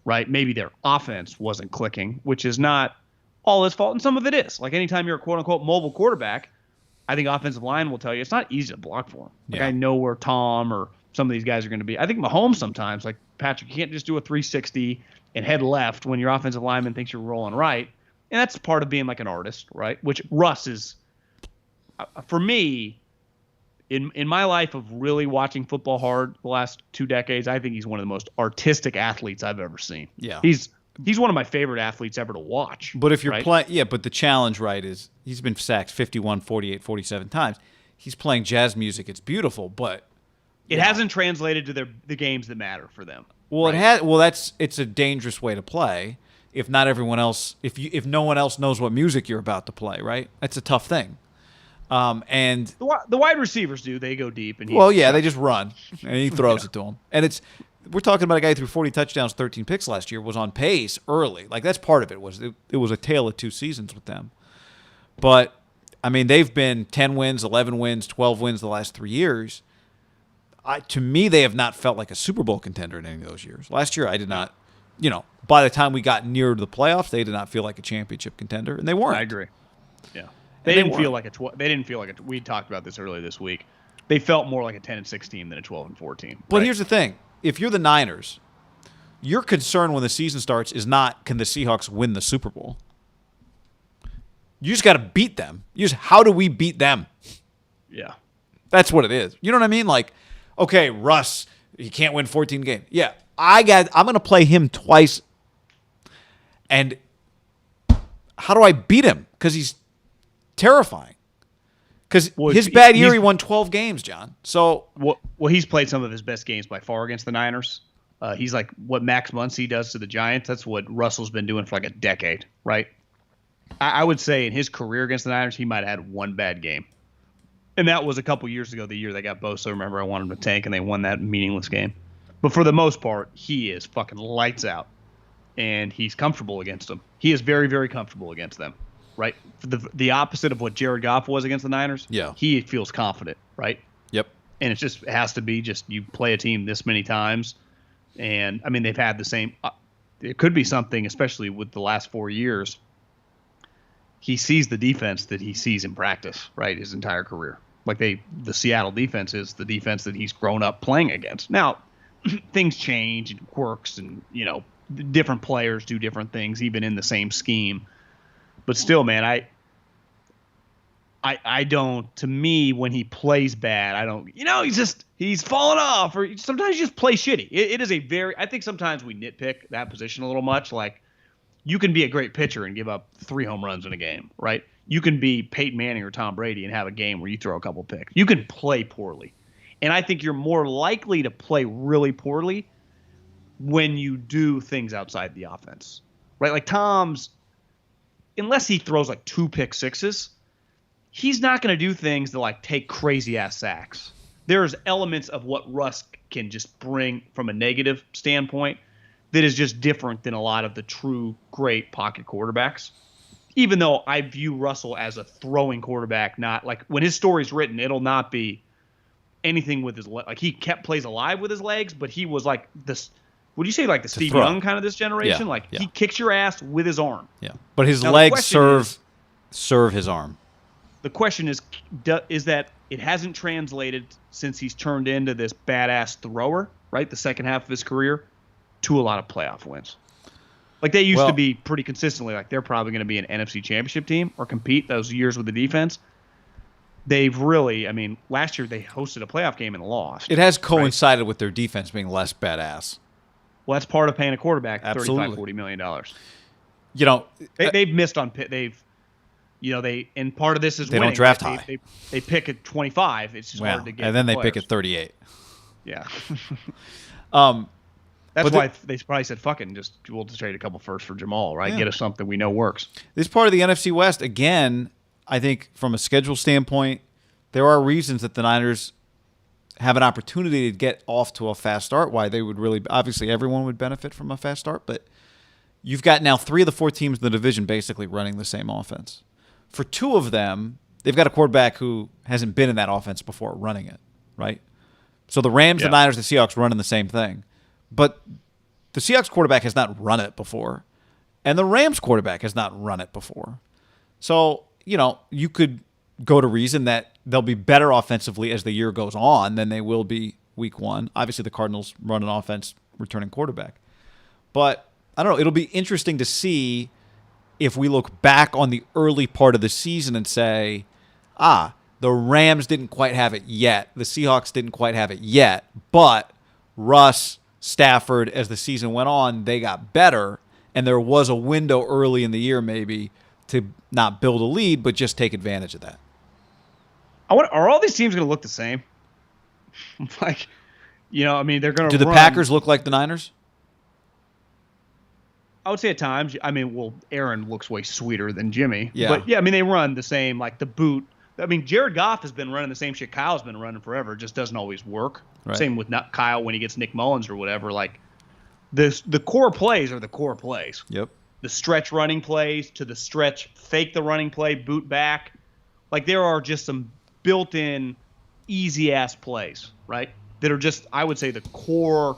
[SPEAKER 2] right? Maybe their offense wasn't clicking, which is not all his fault, and some of it is. Like anytime you're a quote-unquote mobile quarterback, I think offensive line will tell you it's not easy to block for him. Like
[SPEAKER 1] Yeah.
[SPEAKER 2] I know where Tom or some of these guys are going to be. I think Mahomes sometimes, like Patrick, you can't just do a 360 and head left when your offensive lineman thinks you're rolling right. And that's part of being like an artist, right? Which Russ is, for me, in my life of really watching football hard the last 2 decades, I think he's one of the most artistic athletes I've ever seen.
[SPEAKER 1] Yeah.
[SPEAKER 2] He's one of my favorite athletes ever to watch.
[SPEAKER 1] But if you're
[SPEAKER 2] right?
[SPEAKER 1] playing, yeah, but the challenge, right, is he's been sacked 51, 48, 47 times. He's playing jazz music. It's beautiful, but
[SPEAKER 2] it hasn't translated to the games that matter for them.
[SPEAKER 1] well,
[SPEAKER 2] right?
[SPEAKER 1] it has. Well, it's a dangerous way to play. If not everyone else, if no one else knows what music you're about to play, right? That's a tough thing. And
[SPEAKER 2] The wide receivers do. They go deep. And
[SPEAKER 1] well, yeah, they just run, and he throws it to them. And we're talking about a guy who threw 40 touchdowns, 13 picks last year, was on pace early. Like that's part of it. It was a tale of 2 seasons with them. But I mean, they've been 10 wins, 11 wins, 12 wins the last 3 years. To me, they have not felt like a Super Bowl contender in any of those years. Last year, I did not. By the time we got near to the playoffs, they did not feel like a championship contender, and they weren't.
[SPEAKER 2] I agree. Yeah, they didn't feel like they didn't feel like we talked about this earlier this week. They felt more like a 10-6 team than a 12-4 team.
[SPEAKER 1] But here's the thing: if you're the Niners, your concern when the season starts is not can the Seahawks win the Super Bowl. You just got to beat them. How do we beat them?
[SPEAKER 2] Yeah,
[SPEAKER 1] that's what it is. You know what I mean? Like, okay, Russ, he can't win 14 games. Yeah, I'm going to play him twice. And how do I beat him? Because he's terrifying. Because his bad year, he won 12 games, John. So
[SPEAKER 2] well, he's played some of his best games by far against the Niners. He's like what Max Muncy does to the Giants. That's what Russell's been doing for like a decade, right? I would say in his career against the Niners, he might have had one bad game. And that was a couple years ago, the year they got Bosa. Remember, I wanted him to tank, and they won that meaningless game. But for the most part, he is fucking lights out. And he's comfortable against them. He is very, very comfortable against them, right? The opposite of what Jared Goff was against the Niners.
[SPEAKER 1] Yeah.
[SPEAKER 2] He feels confident, right?
[SPEAKER 1] Yep.
[SPEAKER 2] And it has to be just you play a team this many times. And, I mean, they've had the same it could be something, especially with the last 4 years. He sees the defense that he sees in practice, right, his entire career. Like the Seattle defense is the defense that he's grown up playing against. Now, things change and quirks and, different players do different things, even in the same scheme. But still, man, I don't. To me, when he plays bad, I don't. He's falling off, or sometimes you just play shitty. It is a very. I think sometimes we nitpick that position a little much. Like you can be a great pitcher and give up 3 home runs in a game, right? You can be Peyton Manning or Tom Brady and have a game where you throw a couple picks. You can play poorly, and I think you're more likely to play really poorly when you do things outside the offense, right? Like Tom's, unless he throws like 2 pick sixes, he's not going to do things that like take crazy ass sacks. There's elements of what Russ can just bring from a negative standpoint that is just different than a lot of the true great pocket quarterbacks. Even though I view Russell as a throwing quarterback, not like when his story's written, it'll not be anything with his like he kept plays alive with his legs, but he was like this. Would you say like the Steve Young kind of this generation?
[SPEAKER 1] Yeah,
[SPEAKER 2] he kicks your ass with his arm.
[SPEAKER 1] Yeah, but his legs serve his arm.
[SPEAKER 2] The question is that it hasn't translated since he's turned into this badass thrower, right? The second half of his career, to a lot of playoff wins. Like they used to be pretty consistently like they're probably going to be an NFC Championship team or compete those years with the defense. They've really, I mean, last year they hosted a playoff game and lost.
[SPEAKER 1] It has coincided with their defense being less badass.
[SPEAKER 2] Well, that's part of paying a quarterback $35-40 million. They've missed on and part of this is
[SPEAKER 1] they
[SPEAKER 2] winning.
[SPEAKER 1] Don't draft high.
[SPEAKER 2] They pick at 25. It's just hard to get.
[SPEAKER 1] And then they
[SPEAKER 2] players.
[SPEAKER 1] pick at 38.
[SPEAKER 2] Yeah.
[SPEAKER 1] That's
[SPEAKER 2] why they probably said, "Fuck it, and we'll just trade a couple first for Jamal, right? Yeah. Get us something we know works."
[SPEAKER 1] This part of the NFC West, again, I think from a schedule standpoint, there are reasons that the Niners have an opportunity to get off to a fast start. Why they would really, obviously, everyone would benefit from a fast start, but you've got now 3 of the 4 teams in the division basically running the same offense. For 2 of them, they've got a quarterback who hasn't been in that offense before running it, right? So the Rams, the Niners, the Seahawks running the same thing. But the Seahawks quarterback has not run it before, and the Rams quarterback has not run it before. So, you could go to reason that they'll be better offensively as the year goes on than they will be week one. Obviously, the Cardinals run an offense, returning quarterback. But I don't know. It'll be interesting to see if we look back on the early part of the season and say, the Rams didn't quite have it yet. The Seahawks didn't quite have it yet. But Russ, Stafford, as the season went on, they got better. And there was a window early in the year maybe to not build a lead, but just take advantage of that.
[SPEAKER 2] Are all these teams going to look the same? Like, I mean, they're going to
[SPEAKER 1] Do the Packers look like the Niners?
[SPEAKER 2] I would say at times. I mean, well, Aaron looks way sweeter than Jimmy.
[SPEAKER 1] Yeah.
[SPEAKER 2] But, yeah, I mean, they run the same, like the boot. I mean, Jared Goff has been running the same shit Kyle's been running forever. It just doesn't always work.
[SPEAKER 1] Right.
[SPEAKER 2] Same with Kyle when he gets Nick Mullins or whatever. Like, the core plays are the core plays.
[SPEAKER 1] Yep.
[SPEAKER 2] The stretch running plays to the stretch, fake the running play, boot back. Like, there are just some built-in easy-ass plays, right, that are just, I would say, the core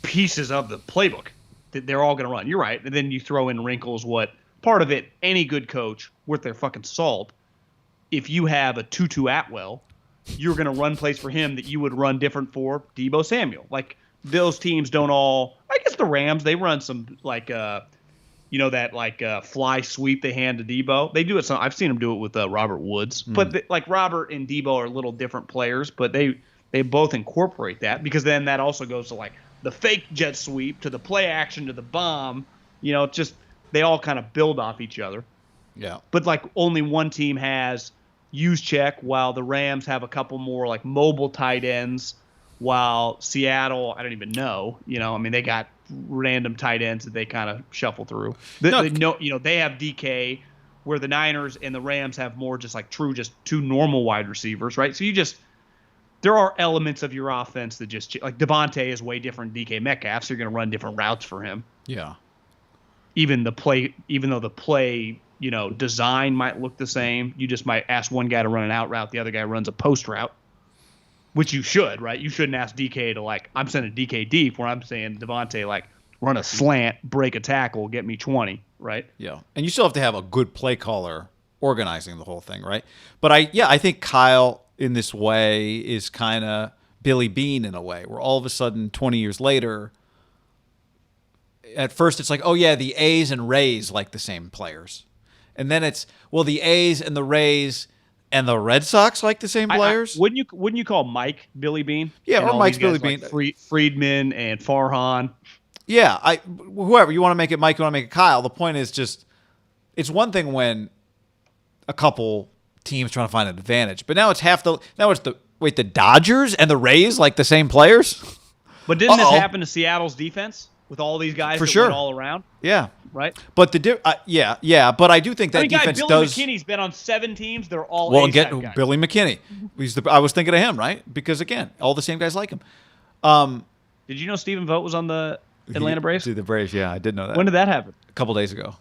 [SPEAKER 2] pieces of the playbook that they're all going to run. You're right. And then you throw in wrinkles, what part of it, any good coach worth their fucking salt, if you have a Tutu Atwell, you're going to run plays for him that you would run different for Deebo Samuel. Like, those teams don't all, I guess the Rams, they run some, like, that fly sweep they hand to Debo. They do it. I've seen them do it with Robert Woods. But like Robert and Debo are little different players, but they both incorporate that, because then that also goes to like the fake jet sweep to the play action to the bomb. Just they all kind of build off each other.
[SPEAKER 1] Yeah.
[SPEAKER 2] But like only one team has use check, while the Rams have a couple more like mobile tight ends, while Seattle, I don't even know. I mean, they got random tight ends that they kind of shuffle through. They have DK, where the Niners and the Rams have more just like just two normal wide receivers, right? So there are elements of your offense that just, like Devontae is way different than DK Metcalf, so you're going to run different routes for him.
[SPEAKER 1] Yeah.
[SPEAKER 2] Even though the play, design might look the same, you just might ask one guy to run an out route, the other guy runs a post route. Which you should, right? You shouldn't ask DK to, like, I'm sending DK deep, where I'm saying Devontae, like, run a slant, break a tackle, get me 20, right?
[SPEAKER 1] Yeah. And you still have to have a good play caller organizing the whole thing, right? But I think Kyle in this way is kind of Billy Bean in a way, where all of a sudden 20 years later, at first it's like, oh yeah, the A's and Rays like the same players. And then it's, well, the A's and the Rays and the Red Sox like the same players.
[SPEAKER 2] Wouldn't you call Mike Billy Bean?
[SPEAKER 1] Yeah, or Mike's Billy Bean.
[SPEAKER 2] Like Friedman and Farhan.
[SPEAKER 1] Yeah, whoever you want to make it, Mike, you want to make it Kyle. The point is just, it's one thing when a couple teams trying to find an advantage, but now it's the Dodgers and the Rays like the same players.
[SPEAKER 2] But didn't this happen to Seattle's defense with all these guys
[SPEAKER 1] for sure
[SPEAKER 2] went all around?
[SPEAKER 1] Yeah.
[SPEAKER 2] Right.
[SPEAKER 1] But but I do think that defense
[SPEAKER 2] Billy
[SPEAKER 1] does.
[SPEAKER 2] McKinney's been on 7 teams. They're all
[SPEAKER 1] guys. Billy McKinney. I was thinking of him, right? Because again, all the same guys like him.
[SPEAKER 2] Did you know Stephen Vogt was on the Atlanta Braves?
[SPEAKER 1] The Braves, yeah, I did know that.
[SPEAKER 2] When did that happen?
[SPEAKER 1] A couple days ago.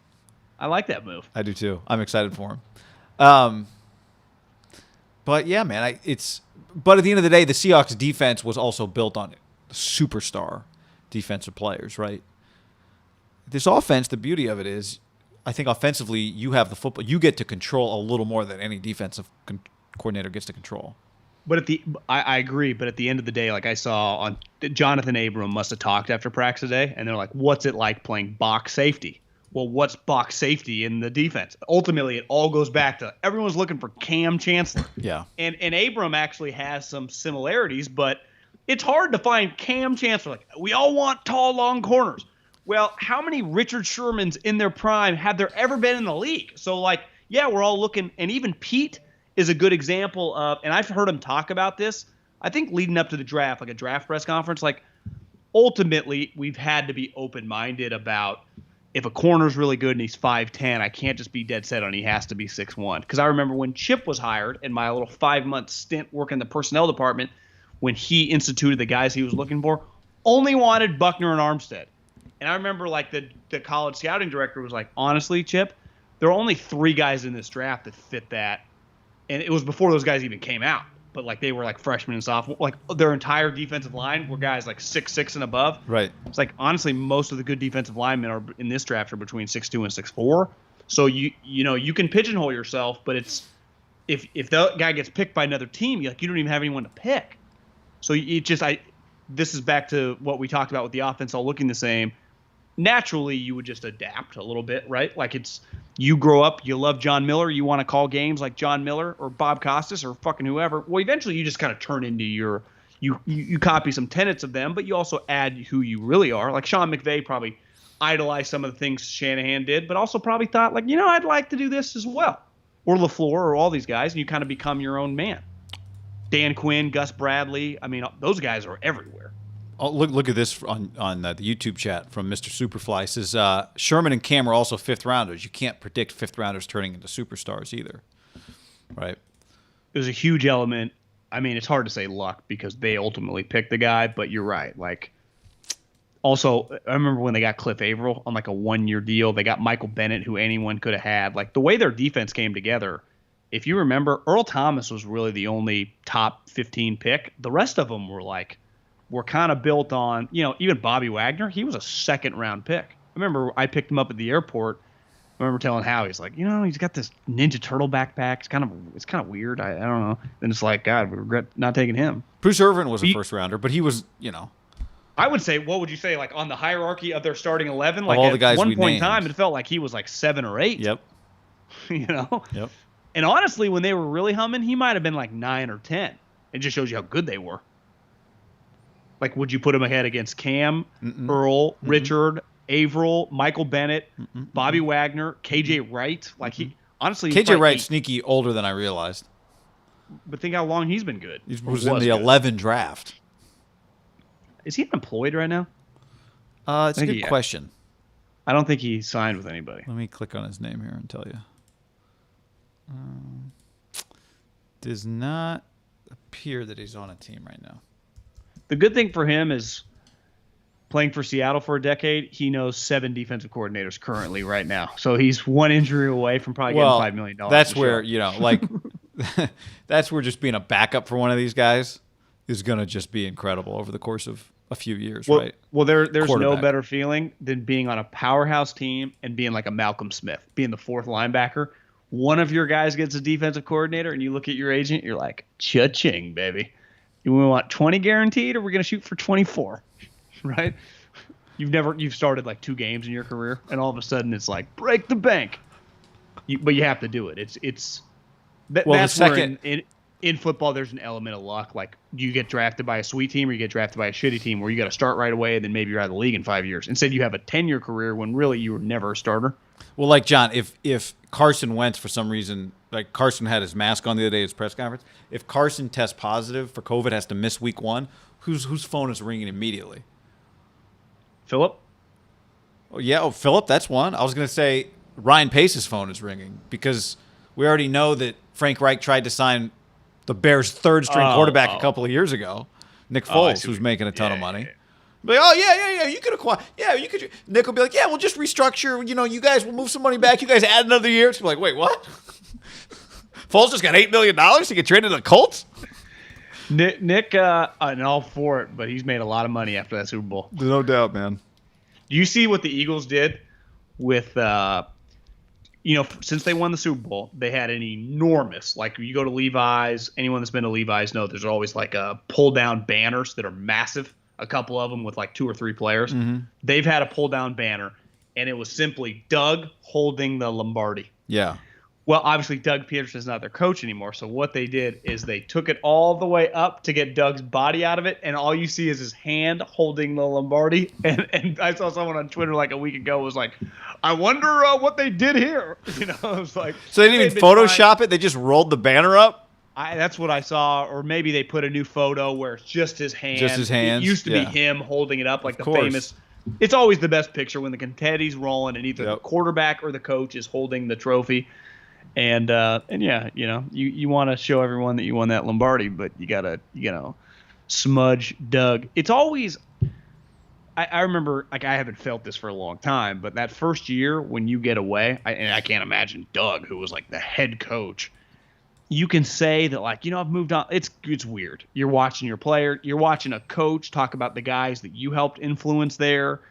[SPEAKER 2] I like that move.
[SPEAKER 1] I do too. I'm excited for him. But yeah, man, but at the end of the day, the Seahawks defense was also built on superstar defensive players, right? This offense, the beauty of it is, I think offensively, you have the football. You get to control a little more than any defensive coordinator gets to control.
[SPEAKER 2] But I agree. But at the end of the day, like I saw on Jonathan Abram must have talked after practice today, and they're like, "What's it like playing box safety?" Well, what's box safety in the defense? Ultimately, it all goes back to everyone's looking for Cam Chancellor.
[SPEAKER 1] Yeah.
[SPEAKER 2] And Abram actually has some similarities, but it's hard to find Cam Chancellor. Like, we all want tall, long corners. Well, how many Richard Shermans in their prime have there ever been in the league? So, like, yeah, we're all looking, and even Pete is a good example of, and I've heard him talk about this, I think leading up to the draft, like a draft press conference, like, ultimately, we've had to be open-minded about if a corner's really good and he's 5'10", I can't just be dead set on he has to be 6'1". Because I remember when Chip was hired in my little 5-month stint working the personnel department, when he instituted the guys he was looking for, only wanted Buckner and Armstead. And I remember, like, the college scouting director was like, honestly, Chip, there are only 3 guys in this draft that fit that. And it was before those guys even came out. But, like, they were, like, freshmen and sophomore. Like, their entire defensive line were guys, like, 6'6" and above.
[SPEAKER 1] Right.
[SPEAKER 2] It's like, honestly, most of the good defensive linemen are in this draft are between 6'2" and 6'4". So you can pigeonhole yourself, but it's if the guy gets picked by another team, you don't even have anyone to pick. So this is back to what we talked about with the offense all looking the same. Naturally, you would just adapt a little bit, right? Like you grow up, you love John Miller, you want to call games like John Miller or Bob Costas or fucking whoever. Well, eventually you just kind of turn into you copy some tenets of them, but you also add who you really are. Like Sean McVay probably idolized some of the things Shanahan did, but also probably thought like, I'd like to do this as well. Or LaFleur or all these guys, and you kind of become your own man. Dan Quinn, Gus Bradley. I mean, those guys are everywhere.
[SPEAKER 1] Oh, look at this on the YouTube chat from Mr. Superfly. It says Sherman and Cam are also fifth rounders. You can't predict fifth rounders turning into superstars either, right?
[SPEAKER 2] It was a huge element. I mean, it's hard to say luck because they ultimately picked the guy, but you're right. Like, also, I remember when they got Cliff Averill on like a 1-year deal. They got Michael Bennett, who anyone could have had. Like the way their defense came together. If you remember, Earl Thomas was really the only top 15 pick. The rest of them were kind of built on, even Bobby Wagner, he was a second-round pick. I remember I picked him up at the airport. I remember telling Howie, he's like, he's got this Ninja Turtle backpack. It's kind of weird. I don't know. Then it's like, God, we regret not taking him.
[SPEAKER 1] Bruce Irvin was a first-rounder, but he was,
[SPEAKER 2] I would say, what would you say, like on the hierarchy of their starting 11? Like
[SPEAKER 1] all the guys
[SPEAKER 2] at one
[SPEAKER 1] we
[SPEAKER 2] point
[SPEAKER 1] named.
[SPEAKER 2] in time, it felt like he was like 7 or 8.
[SPEAKER 1] Yep.
[SPEAKER 2] Yep. And honestly, when they were really humming, he might have been like 9 or 10. It just shows you how good they were. Like, would you put him ahead against Cam, Earl, Richard, Averill, Michael Bennett, Bobby Wagner, KJ Wright? Like honestly,
[SPEAKER 1] KJ Wright's sneaky older than I realized.
[SPEAKER 2] But think how long he's been good.
[SPEAKER 1] He was in the 11 draft.
[SPEAKER 2] Is he employed right now?
[SPEAKER 1] It's a good question.
[SPEAKER 2] I don't think he signed with anybody.
[SPEAKER 1] Let me click on his name here and tell you. Does not appear that he's on a team right now.
[SPEAKER 2] The good thing for him is playing for Seattle for a decade. He knows 7 defensive coordinators currently right now. So he's one injury away from probably getting $5 million.
[SPEAKER 1] That's where, that's where just being a backup for one of these guys is going to just be incredible over the course of a few years, right?
[SPEAKER 2] Well, there's no better feeling than being on a powerhouse team and being like a Malcolm Smith, being the 4th linebacker. One of your guys gets a defensive coordinator, and you look at your agent, you're like, cha-ching, baby. You want 20 guaranteed, or we're going to shoot for 24, right? You've started like 2 games in your career, and all of a sudden it's like, break the bank. But you have to do it. That's where in football there's an element of luck. Like, you get drafted by a sweet team or you get drafted by a shitty team where you got to start right away, and then maybe you're out of the league in 5 years. Instead, you have a 10-year career when really you were never a starter.
[SPEAKER 1] Well, like, John, if Carson Wentz, for some reason, like Carson had his mask on the other day at his press conference, if Carson tests positive for COVID, has to miss week 1, whose phone is ringing immediately?
[SPEAKER 2] Philip?
[SPEAKER 1] Oh, yeah, Philip, that's one. I was going to say Ryan Pace's phone is ringing because we already know that Frank Reich tried to sign the Bears' 3rd-string quarterback a couple of years ago, Nick Foles, who's making a ton of money. Like, yeah, you could acquire. Yeah, you could. Nick will be like, yeah, we'll just restructure. You guys will move some money back. You guys add another year. It's like, wait, what? Foles just got $8 million to get traded to the Colts?
[SPEAKER 2] Nick, and all for it, but he's made a lot of money after that Super Bowl.
[SPEAKER 1] No doubt, man.
[SPEAKER 2] Do you see what the Eagles did with, since they won the Super Bowl, they had an enormous, like you go to Levi's, anyone that's been to Levi's knows there's always like pull-down banners that are massive. A couple of them with like 2 or 3 players. Mm-hmm. They've had a pull-down banner, and it was simply Doug holding the Lombardi.
[SPEAKER 1] Yeah.
[SPEAKER 2] Well, obviously, Doug Peterson's not their coach anymore, so what they did is they took it all the way up to get Doug's body out of it, and all you see is his hand holding the Lombardi. And I saw someone on Twitter like a week ago was like, I wonder what they did here. I was like,
[SPEAKER 1] so they didn't even Photoshop it? They just rolled the banner up?
[SPEAKER 2] That's what I saw, or maybe they put a new photo where it's just his hand.
[SPEAKER 1] Just his hands.
[SPEAKER 2] It used to be him holding it up, like the famous. It's always the best picture when the confetti's rolling and either the quarterback or the coach is holding the trophy. And yeah, you want to show everyone that you won that Lombardi, but you gotta smudge Doug. It's always. I remember, like, I haven't felt this for a long time, but that first year when you get away, and I can't imagine Doug, who was like the head coach. You can say that, like, I've moved on. It's weird. You're watching your player. You're watching a coach talk about the guys that you helped influence there.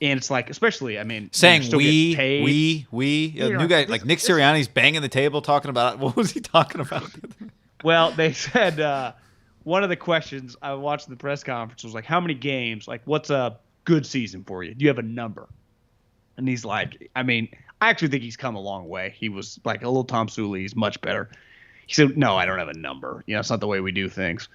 [SPEAKER 2] And it's like, especially, I mean,
[SPEAKER 1] saying
[SPEAKER 2] you're still getting paid.
[SPEAKER 1] we.
[SPEAKER 2] Yeah,
[SPEAKER 1] New
[SPEAKER 2] like,
[SPEAKER 1] guy like Nick Sirianni's banging the table talking about what was he talking about?
[SPEAKER 2] Well, they said one of the questions I watched the press conference was like, how many games? Like, what's a good season for you? Do you have a number? And he's like, I mean, I actually think he's come a long way. He was like a little Tom Sully. He's much better. He said, no, I don't have a number. It's not the way we do things.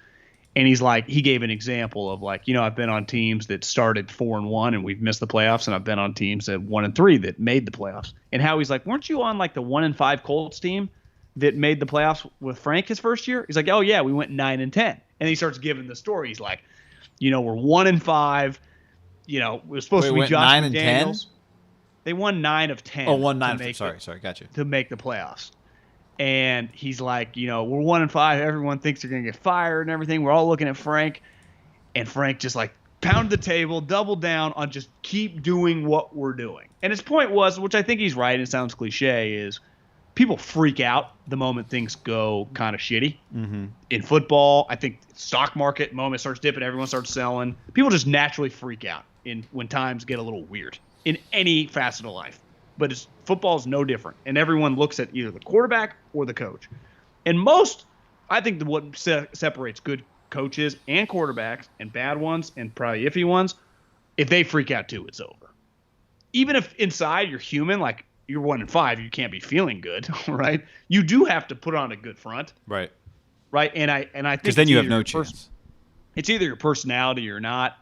[SPEAKER 2] And he's like, he gave an example of like, I've been on teams that started 4-1 and we've missed the playoffs, and I've been on teams that 1-3 that made the playoffs. And how he's like, weren't you on like the 1-5 Colts team that made the playoffs with Frank his first year? He's like, oh yeah, we went 9-10. And he starts giving the story. He's like, we're 1-5. It was supposed to be Josh McDaniels. They won 9 of 10.
[SPEAKER 1] Oh, 1-9. Sorry, got you.
[SPEAKER 2] To make the playoffs. And he's like, we're 1-5. Everyone thinks they're going to get fired and everything. We're all looking at Frank. And Frank just like pounded the table, doubled down on just keep doing what we're doing. And his point was, which I think he's right, and it sounds cliche, is people freak out the moment things go kind of shitty. Mm-hmm. In football, I think stock market moment starts dipping, everyone starts selling. People just naturally freak out when times get a little weird in any facet of life. But football is no different, and everyone looks at either the quarterback or the coach. And I think what separates good coaches and quarterbacks and bad ones and probably iffy ones, if they freak out too, it's over. Even if inside you're human, like you're 1-5, you can't be feeling good, right? You do have to put on a good front,
[SPEAKER 1] right?
[SPEAKER 2] And I think
[SPEAKER 1] because then you have no chance.
[SPEAKER 2] It's either your personality or not.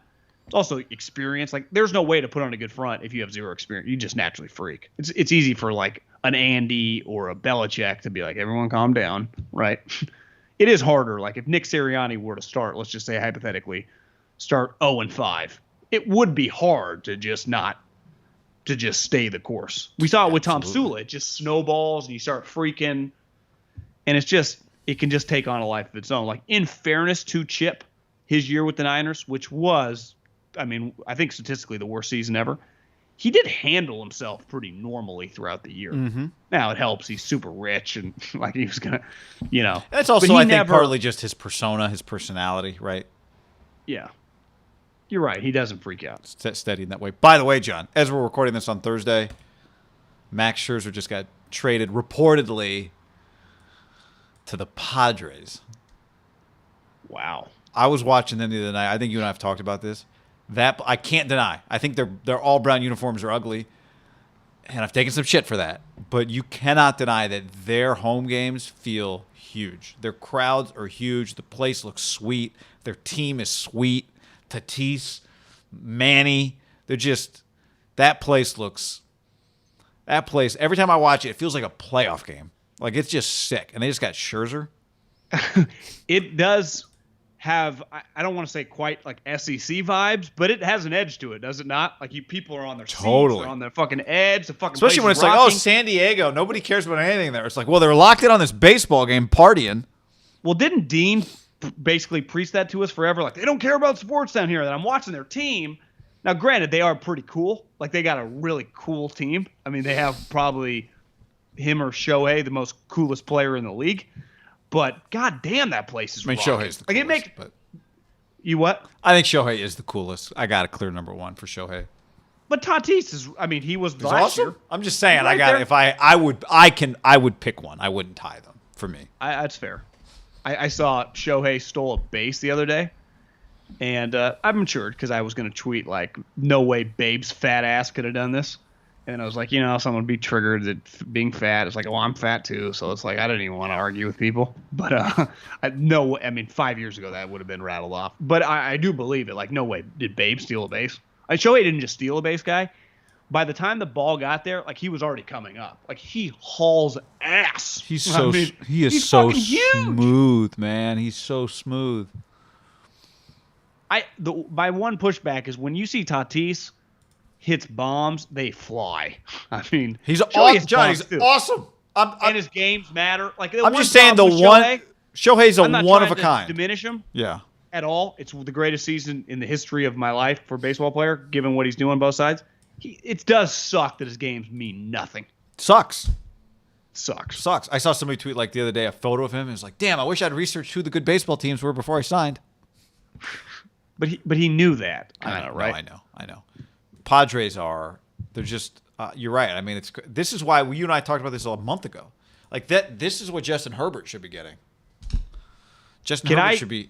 [SPEAKER 2] It's also experience. Like, there's no way to put on a good front if you have zero experience. You just naturally freak. It's easy for like an Andy or a Belichick to be like, everyone calm down, right? It is harder. Like if Nick Sirianni were to start, let's just say hypothetically, start 0-5, it would be hard to just stay the course. We saw it with Tom Sula. It just snowballs and you start freaking, and it can just take on a life of its own. Like, in fairness to Chip, his year with the Niners, which was, I think statistically the worst season ever, he did handle himself pretty normally throughout the year. Mm-hmm. Now it helps. He's super rich and like he was going to,
[SPEAKER 1] That's also, I think, partly just his persona, his personality, right?
[SPEAKER 2] Yeah. You're right. He doesn't freak out.
[SPEAKER 1] Steady in that way. By the way, John, as we're recording this on Thursday, Max Scherzer just got traded reportedly to the Padres.
[SPEAKER 2] Wow.
[SPEAKER 1] I was watching them the other night. I think you and I have talked about this. That I can't deny. I think their all brown uniforms are ugly, and I've taken some shit for that. But you cannot deny that their home games feel huge. Their crowds are huge. The place looks sweet. Their team is sweet. Tatis, Manny, they're just that place. Every time I watch it, it feels like a playoff game. Like, it's just sick. And they just got Scherzer.
[SPEAKER 2] It does have, I don't want to say quite like SEC vibes, but it has an edge to it, does it not? Like, people are on their seats, they're on their fucking edge, the fucking
[SPEAKER 1] especially when it's
[SPEAKER 2] rocking.
[SPEAKER 1] like, oh, San Diego, nobody cares about anything there. It's like, well, they're locked in on this baseball game partying.
[SPEAKER 2] Well, didn't Dean basically preach that to us forever? Like, they don't care about sports down here. That I'm watching their team. Now, granted, they are pretty cool. Like, they got a really cool team. I mean, they have probably him or Shohei, the most coolest player in the league. But god damn, that place is rocking.
[SPEAKER 1] Shohei's the coolest. But
[SPEAKER 2] you what?
[SPEAKER 1] I think Shohei is the coolest. I got a clear number one for Shohei.
[SPEAKER 2] But Tatis is, he was last year.
[SPEAKER 1] I'm just saying,
[SPEAKER 2] right
[SPEAKER 1] I would pick one. I wouldn't tie them for me.
[SPEAKER 2] That's fair. I saw Shohei stole a base the other day, and I'm matured because I was going to tweet like, no way Babe's fat ass could have done this. And I was like, someone would be triggered at being fat. It's like, oh, I'm fat too. So it's like, I didn't even want to argue with people. But 5 years ago that would have been rattled off. But I do believe it. Like, no way did Babe steal a base. Shohei didn't just steal a base, guy. By the time the ball got there, like, he was already coming up. Like, he hauls ass.
[SPEAKER 1] He's so he's so smooth, man. He's so smooth.
[SPEAKER 2] My one pushback is when you see Tatis hits bombs, they fly.
[SPEAKER 1] He's awesome. John, he's awesome.
[SPEAKER 2] And his games matter. Like,
[SPEAKER 1] I'm just saying Shohei's a one of a kind.
[SPEAKER 2] Diminish him.
[SPEAKER 1] Yeah.
[SPEAKER 2] At all. It's the greatest season in the history of my life for a baseball player, given what he's doing on both sides. It does suck that his games mean nothing.
[SPEAKER 1] Sucks.
[SPEAKER 2] I
[SPEAKER 1] saw somebody tweet like the other day a photo of him. It was like, damn, I wish I'd researched who the good baseball teams were before I signed.
[SPEAKER 2] But he knew that. I know, right?
[SPEAKER 1] I know. Padres are. They're just. You're right. I mean, this is why you and I talked about this a month ago. Like that. This is what Justin Herbert should be getting. Justin Herbert should be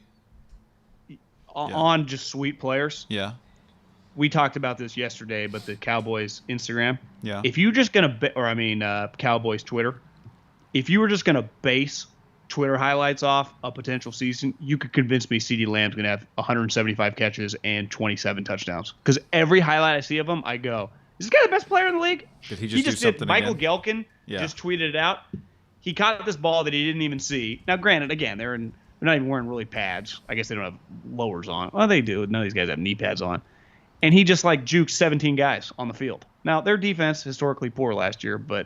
[SPEAKER 2] on just sweet players.
[SPEAKER 1] Yeah.
[SPEAKER 2] We talked about this yesterday, but the Cowboys Instagram.
[SPEAKER 1] Yeah.
[SPEAKER 2] If you're just gonna, Cowboys Twitter. If you were just gonna base Twitter highlights off a potential season, you could convince me CeeDee Lamb's gonna have 175 catches and 27 touchdowns. Because every highlight I see of him, I go, "Is this guy the best player in the league?"
[SPEAKER 1] Did he just do something
[SPEAKER 2] Michael
[SPEAKER 1] again?
[SPEAKER 2] Gelkin just tweeted it out. He caught this ball that he didn't even see. Now, granted, again, they're not even wearing really pads. I guess they don't have lowers on. Well, they do. None of these guys have knee pads on. And he just juked 17 guys on the field. Now, their defense historically poor last year, but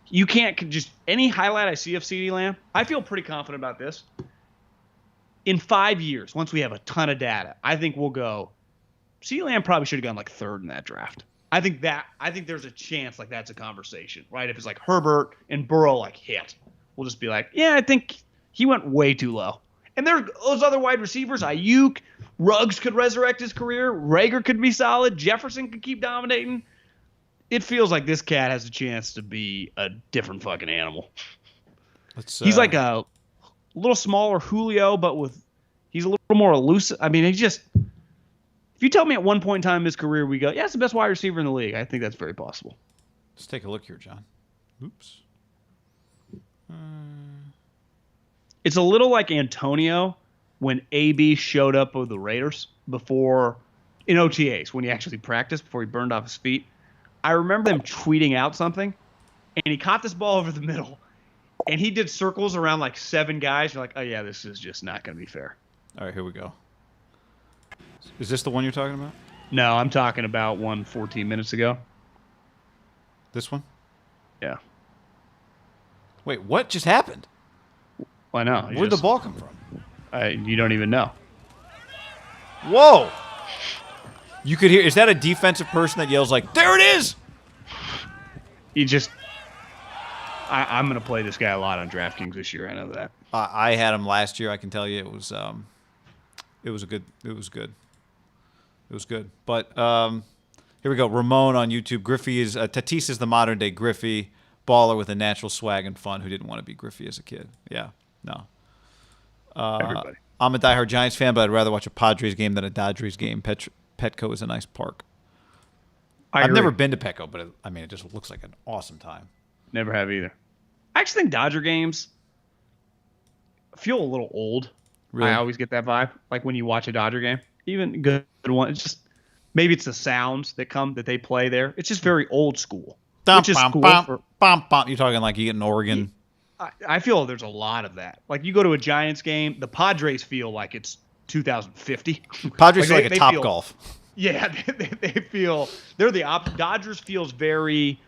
[SPEAKER 2] you can't just any highlight I see of CeeDee Lamb, I feel pretty confident about this. In 5 years, once we have a ton of data, I think we'll go, CeeDee Lamb probably should have gone third in that draft. I think there's a chance that's a conversation, right? If it's Herbert and Burrow hit, we'll just be yeah, I think he went way too low. And there those other wide receivers, Ayuk, Ruggs could resurrect his career, Rager could be solid, Jefferson could keep dominating. It feels like this cat has a chance to be a different fucking animal. He's like a little smaller Julio, but he's a little more elusive. I mean, if you tell me at one point in time in his career we go, yeah, it's the best wide receiver in the league, I think that's very possible.
[SPEAKER 1] Let's take a look here, John. Oops.
[SPEAKER 2] It's a little like Antonio when AB showed up with the Raiders before in OTAs when he actually practiced before he burned off his feet. I remember them tweeting out something, and he caught this ball over the middle, and he did circles around 7 guys. You're like, oh, yeah, this is just not going to be fair.
[SPEAKER 1] All right, here we go. Is this the one you're talking about?
[SPEAKER 2] No, I'm talking about one 14 minutes ago.
[SPEAKER 1] This one?
[SPEAKER 2] Yeah.
[SPEAKER 1] Wait, what just happened?
[SPEAKER 2] Well, I know.
[SPEAKER 1] Where'd the ball come from?
[SPEAKER 2] You don't even know.
[SPEAKER 1] Whoa! You could hear. Is that a defensive person that yells "There it is"?
[SPEAKER 2] I'm going to play this guy a lot on DraftKings this year. I know that.
[SPEAKER 1] I had him last year. I can tell you it was good. But here we go. Ramon on YouTube. Tatis is the modern day Griffey, baller with a natural swag and fun who didn't want to be Griffey as a kid. Yeah, no.
[SPEAKER 2] Everybody.
[SPEAKER 1] I'm a diehard Giants fan, but I'd rather watch a Padres game than a Dodgers game. Petco is a nice park. I've never been to Petco, but it just looks like an awesome time.
[SPEAKER 2] Never have either. I actually think Dodger games feel a little old. Really? I always get that vibe. When you watch a Dodger game, even good one. It's just maybe it's the sounds that they play there. It's just very old school, which is cool.
[SPEAKER 1] You're talking like you get in Oregon.
[SPEAKER 2] I feel there's a lot of that. You go to a Giants game, the Padres feel like it's 2050.
[SPEAKER 1] Padres feel like a Topgolf.
[SPEAKER 2] Yeah, they feel they're the Dodgers feels very.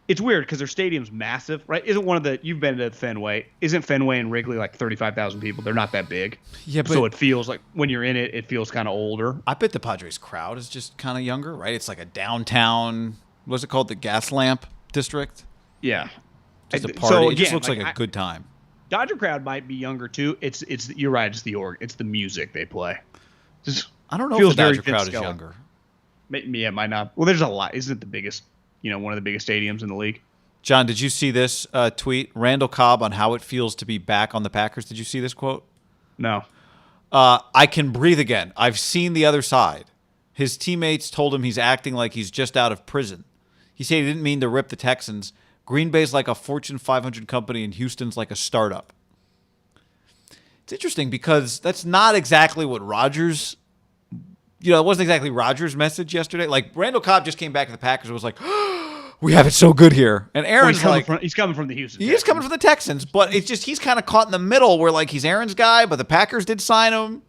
[SPEAKER 2] It's weird because their stadium's massive, right? You've been to Fenway? Isn't Fenway and Wrigley 35,000 people? They're not that big.
[SPEAKER 1] Yeah, but
[SPEAKER 2] so it feels like when you're in it, it feels kind of older.
[SPEAKER 1] I bet the Padres crowd is just kind of younger, right? It's like a downtown. What's it called? The Gas Lamp District.
[SPEAKER 2] Yeah.
[SPEAKER 1] Just a party. It just looks like a good time.
[SPEAKER 2] Dodger crowd might be younger too. It's you're right. It's the music they play.
[SPEAKER 1] I don't know if the Dodger crowd is younger.
[SPEAKER 2] Yeah, it might not. Well, there's a lot. Isn't it the biggest? One of the biggest stadiums in the league.
[SPEAKER 1] John, did you see this tweet? Randall Cobb on how it feels to be back on the Packers. Did you see this quote?
[SPEAKER 2] No.
[SPEAKER 1] I can breathe again. I've seen the other side. His teammates told him he's acting like he's just out of prison. He said he didn't mean to rip the Texans. Green Bay's like a Fortune 500 company and Houston's like a startup. It's interesting because that's not exactly what Rodgers, it wasn't exactly Rodgers' message yesterday. Randall Cobb just came back to the Packers and was like, we have it so good here. And Aaron's
[SPEAKER 2] he's coming from the Houston.
[SPEAKER 1] He is coming from the Texans, but it's just he's kind of caught in the middle where he's Aaron's guy, but the Packers did sign him.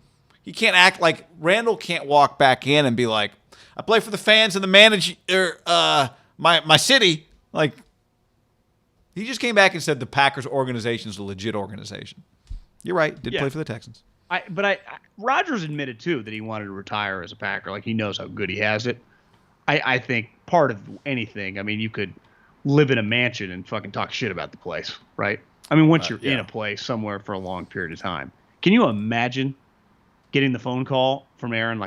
[SPEAKER 1] He can't act like Randall can't walk back in and be like, I play for the fans and the manager, my city. He just came back and said the Packers organization is a legit organization. You're right. Did play for the Texans.
[SPEAKER 2] Rodgers admitted too that he wanted to retire as a Packer. He knows how good he has it. I think part of anything. You could live in a mansion and fucking talk shit about the place, right? Once you're in a place somewhere for a long period of time, can you imagine getting the phone call from Aaron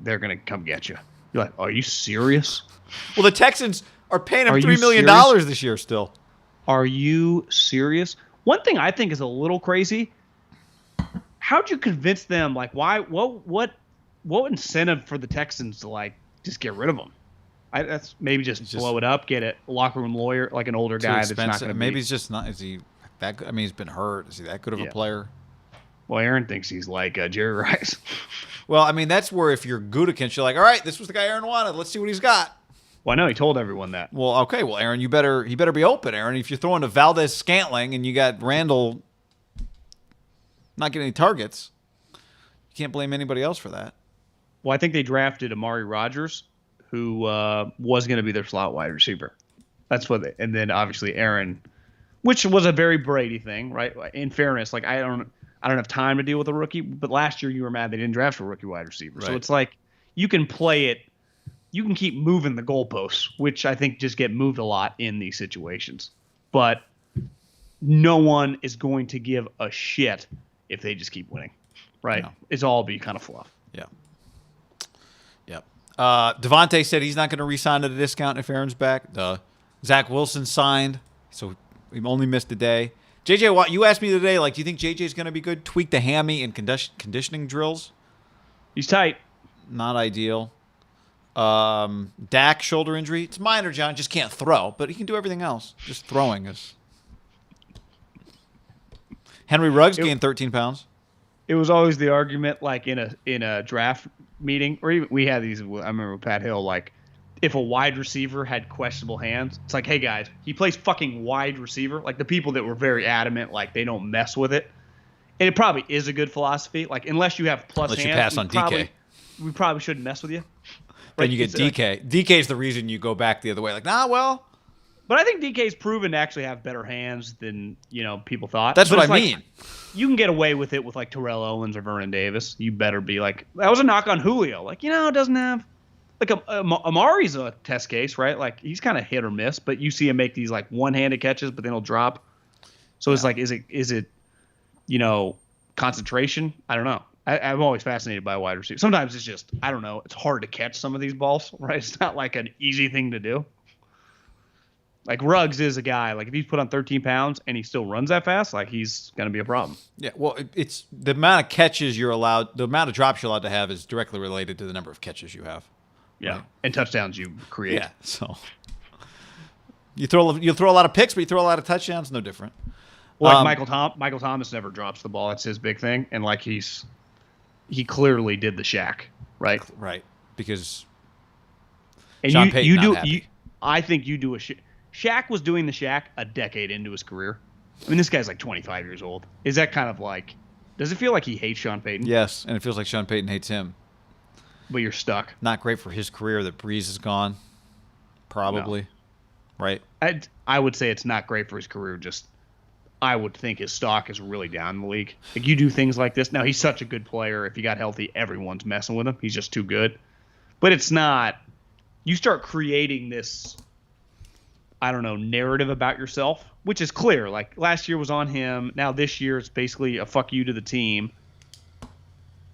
[SPEAKER 2] they're gonna come get you? You're like, are you serious?
[SPEAKER 1] Well, the Texans are paying him
[SPEAKER 2] Are you
[SPEAKER 1] $3 million
[SPEAKER 2] serious?
[SPEAKER 1] this year still.
[SPEAKER 2] Are you serious? One thing I think is a little crazy. How'd you convince them? Like, why? What incentive for the Texans to like just get rid of him? That's maybe just blow it up, get a locker room lawyer, like an older guy that's not going to.
[SPEAKER 1] Maybe he's just not. Is he that good? I mean, he's been hurt. Is he that good of a player?
[SPEAKER 2] Well, Aaron thinks he's like Jerry Rice.
[SPEAKER 1] Well, I mean, that's where if you're Gutekunst, you're like, all right, this was the guy Aaron wanted. Let's see what he's got.
[SPEAKER 2] Well, I know he told everyone that.
[SPEAKER 1] Well, okay. Well, Aaron, he better be open, Aaron. If you're throwing to Valdez Scantling and you got Randall not getting any targets, you can't blame anybody else for that.
[SPEAKER 2] Well, I think they drafted Amari Rodgers, who was going to be their slot wide receiver. That's what and then obviously Aaron, which was a very Brady thing, right? In fairness, like I don't have time to deal with a rookie, but last year you were mad they didn't draft a rookie wide receiver. Right. So it's like you can play it, you can keep moving the goalposts, which I think just get moved a lot in these situations. But no one is going to give a shit if they just keep winning, right? No. It's all be kind of fluff.
[SPEAKER 1] Yeah. Yep. Devontae said he's not going to re-sign at a discount if Aaron's back. Zach Wilson signed, so we only missed a day. JJ Watt, you asked me today, like, do you think JJ's going to be good? Tweak the hammy and conditioning drills.
[SPEAKER 2] He's tight.
[SPEAKER 1] Not ideal. Dak shoulder injury. It's minor, John. Just can't throw, but he can do everything else. Just throwing is. Henry Ruggs gained 13 pounds.
[SPEAKER 2] It was always the argument, like in a draft meeting, or even we had these. I remember with Pat Hill, like if a wide receiver had questionable hands, it's like, hey guys, he plays fucking wide receiver. Like the people that were very adamant, like they don't mess with it. And it probably is a good philosophy. Like unless you have plus hands,
[SPEAKER 1] you pass on DK,
[SPEAKER 2] we probably shouldn't mess with you.
[SPEAKER 1] Then you get DK. DK is the reason you go back the other way. Like, well.
[SPEAKER 2] But I think DK's proven to actually have better hands than people thought.
[SPEAKER 1] That's what I mean.
[SPEAKER 2] You can get away with it with like Terrell Owens or Vernon Davis. You better be like, that was a knock on Julio. Like, it doesn't have like Amari's a test case, right? Like he's kind of hit or miss, but you see him make these like one-handed catches, but then he'll drop. So it's like, is it concentration? I don't know. I'm always fascinated by wide receivers. Sometimes it's just, I don't know. It's hard to catch some of these balls, right? It's not like an easy thing to do. Like Ruggs is a guy, like if he's put on 13 pounds and he still runs that fast, like he's going to be a problem.
[SPEAKER 1] Yeah, well, it's the amount of catches you're allowed, the amount of drops you're allowed to have is directly related to the number of catches you have.
[SPEAKER 2] Yeah,
[SPEAKER 1] right? And
[SPEAKER 2] touchdowns you create.
[SPEAKER 1] Yeah, so you throw a lot of picks, but you throw a lot of touchdowns, no different.
[SPEAKER 2] Well, like Michael Thomas never drops the ball. That's his big thing. And like he clearly did the Shaq, right?
[SPEAKER 1] Right, because
[SPEAKER 2] and
[SPEAKER 1] Sean Payton not happy.
[SPEAKER 2] I think you do a Shaq was doing the Shaq a decade into his career. I mean, this guy's like 25 years old. Is that kind of like, does it feel like he hates Sean Payton?
[SPEAKER 1] Yes, and it feels like Sean Payton hates him.
[SPEAKER 2] But you're stuck. Not
[SPEAKER 1] great for his career that Breeze is gone. Probably. No. Right?
[SPEAKER 2] I would say it's not great for his career. Just, I would think his stock is really down in the league. Like you do things like this. Now, he's such a good player. If he got healthy, everyone's messing with him. He's just too good. But it's not, you start creating this, I don't know, narrative about yourself, which is clear. Like last year was on him. Now this year it's basically a fuck you to the team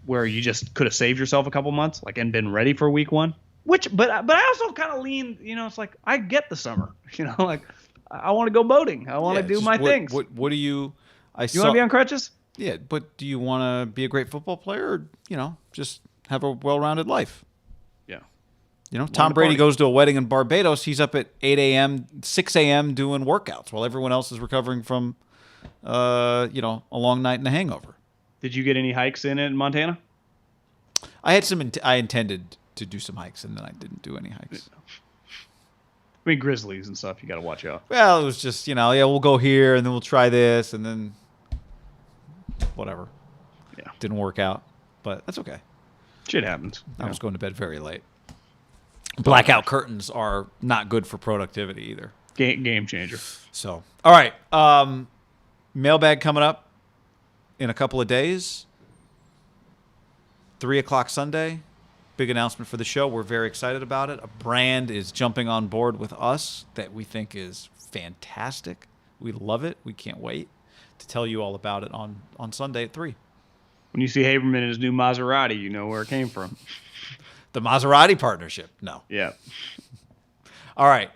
[SPEAKER 2] where you just could have saved yourself a couple months and been ready for week one. But I also kind of lean, it's like I get the summer, like I want to go boating. I want to do my things.
[SPEAKER 1] What do you
[SPEAKER 2] want to be on crutches?
[SPEAKER 1] Yeah, but do you want to be a great football player or, just have a well-rounded life?
[SPEAKER 2] Yeah.
[SPEAKER 1] Tom Brady goes to a wedding in Barbados. He's up at 8 a.m., 6 a.m. doing workouts while everyone else is recovering from, a long night and a hangover.
[SPEAKER 2] Did you get any hikes in Montana?
[SPEAKER 1] I had some. I intended to do some hikes, and then I didn't do any hikes.
[SPEAKER 2] I mean, grizzlies and stuff. You got to watch out.
[SPEAKER 1] Well, it was just we'll go here, and then we'll try this, and then whatever.
[SPEAKER 2] Yeah,
[SPEAKER 1] didn't work out, but that's okay.
[SPEAKER 2] Shit happens.
[SPEAKER 1] I was going to bed very late. Blackout curtains are not good for productivity either.
[SPEAKER 2] Game changer.
[SPEAKER 1] So, all right. Mailbag coming up in a couple of days. 3:00 Sunday. Big announcement for the show. We're very excited about it. A brand is jumping on board with us that we think is fantastic. We love it. We can't wait to tell you all about it on Sunday at 3.
[SPEAKER 2] When you see Haberman in his new Maserati, you know where it came from.
[SPEAKER 1] The Maserati partnership. No.
[SPEAKER 2] Yeah.
[SPEAKER 1] All right.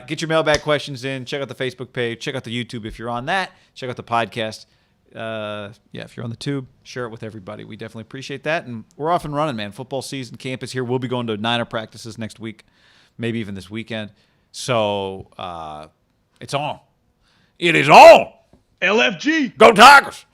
[SPEAKER 1] Get your mailbag questions in. Check out the Facebook page. Check out the YouTube if you're on that. Check out the podcast. If you're on the tube, share it with everybody. We definitely appreciate that. And we're off and running, man. Football season, camp is here. We'll be going to Niner practices next week, maybe even this weekend. So it's on. It is on.
[SPEAKER 2] LFG.
[SPEAKER 1] Go Tigers.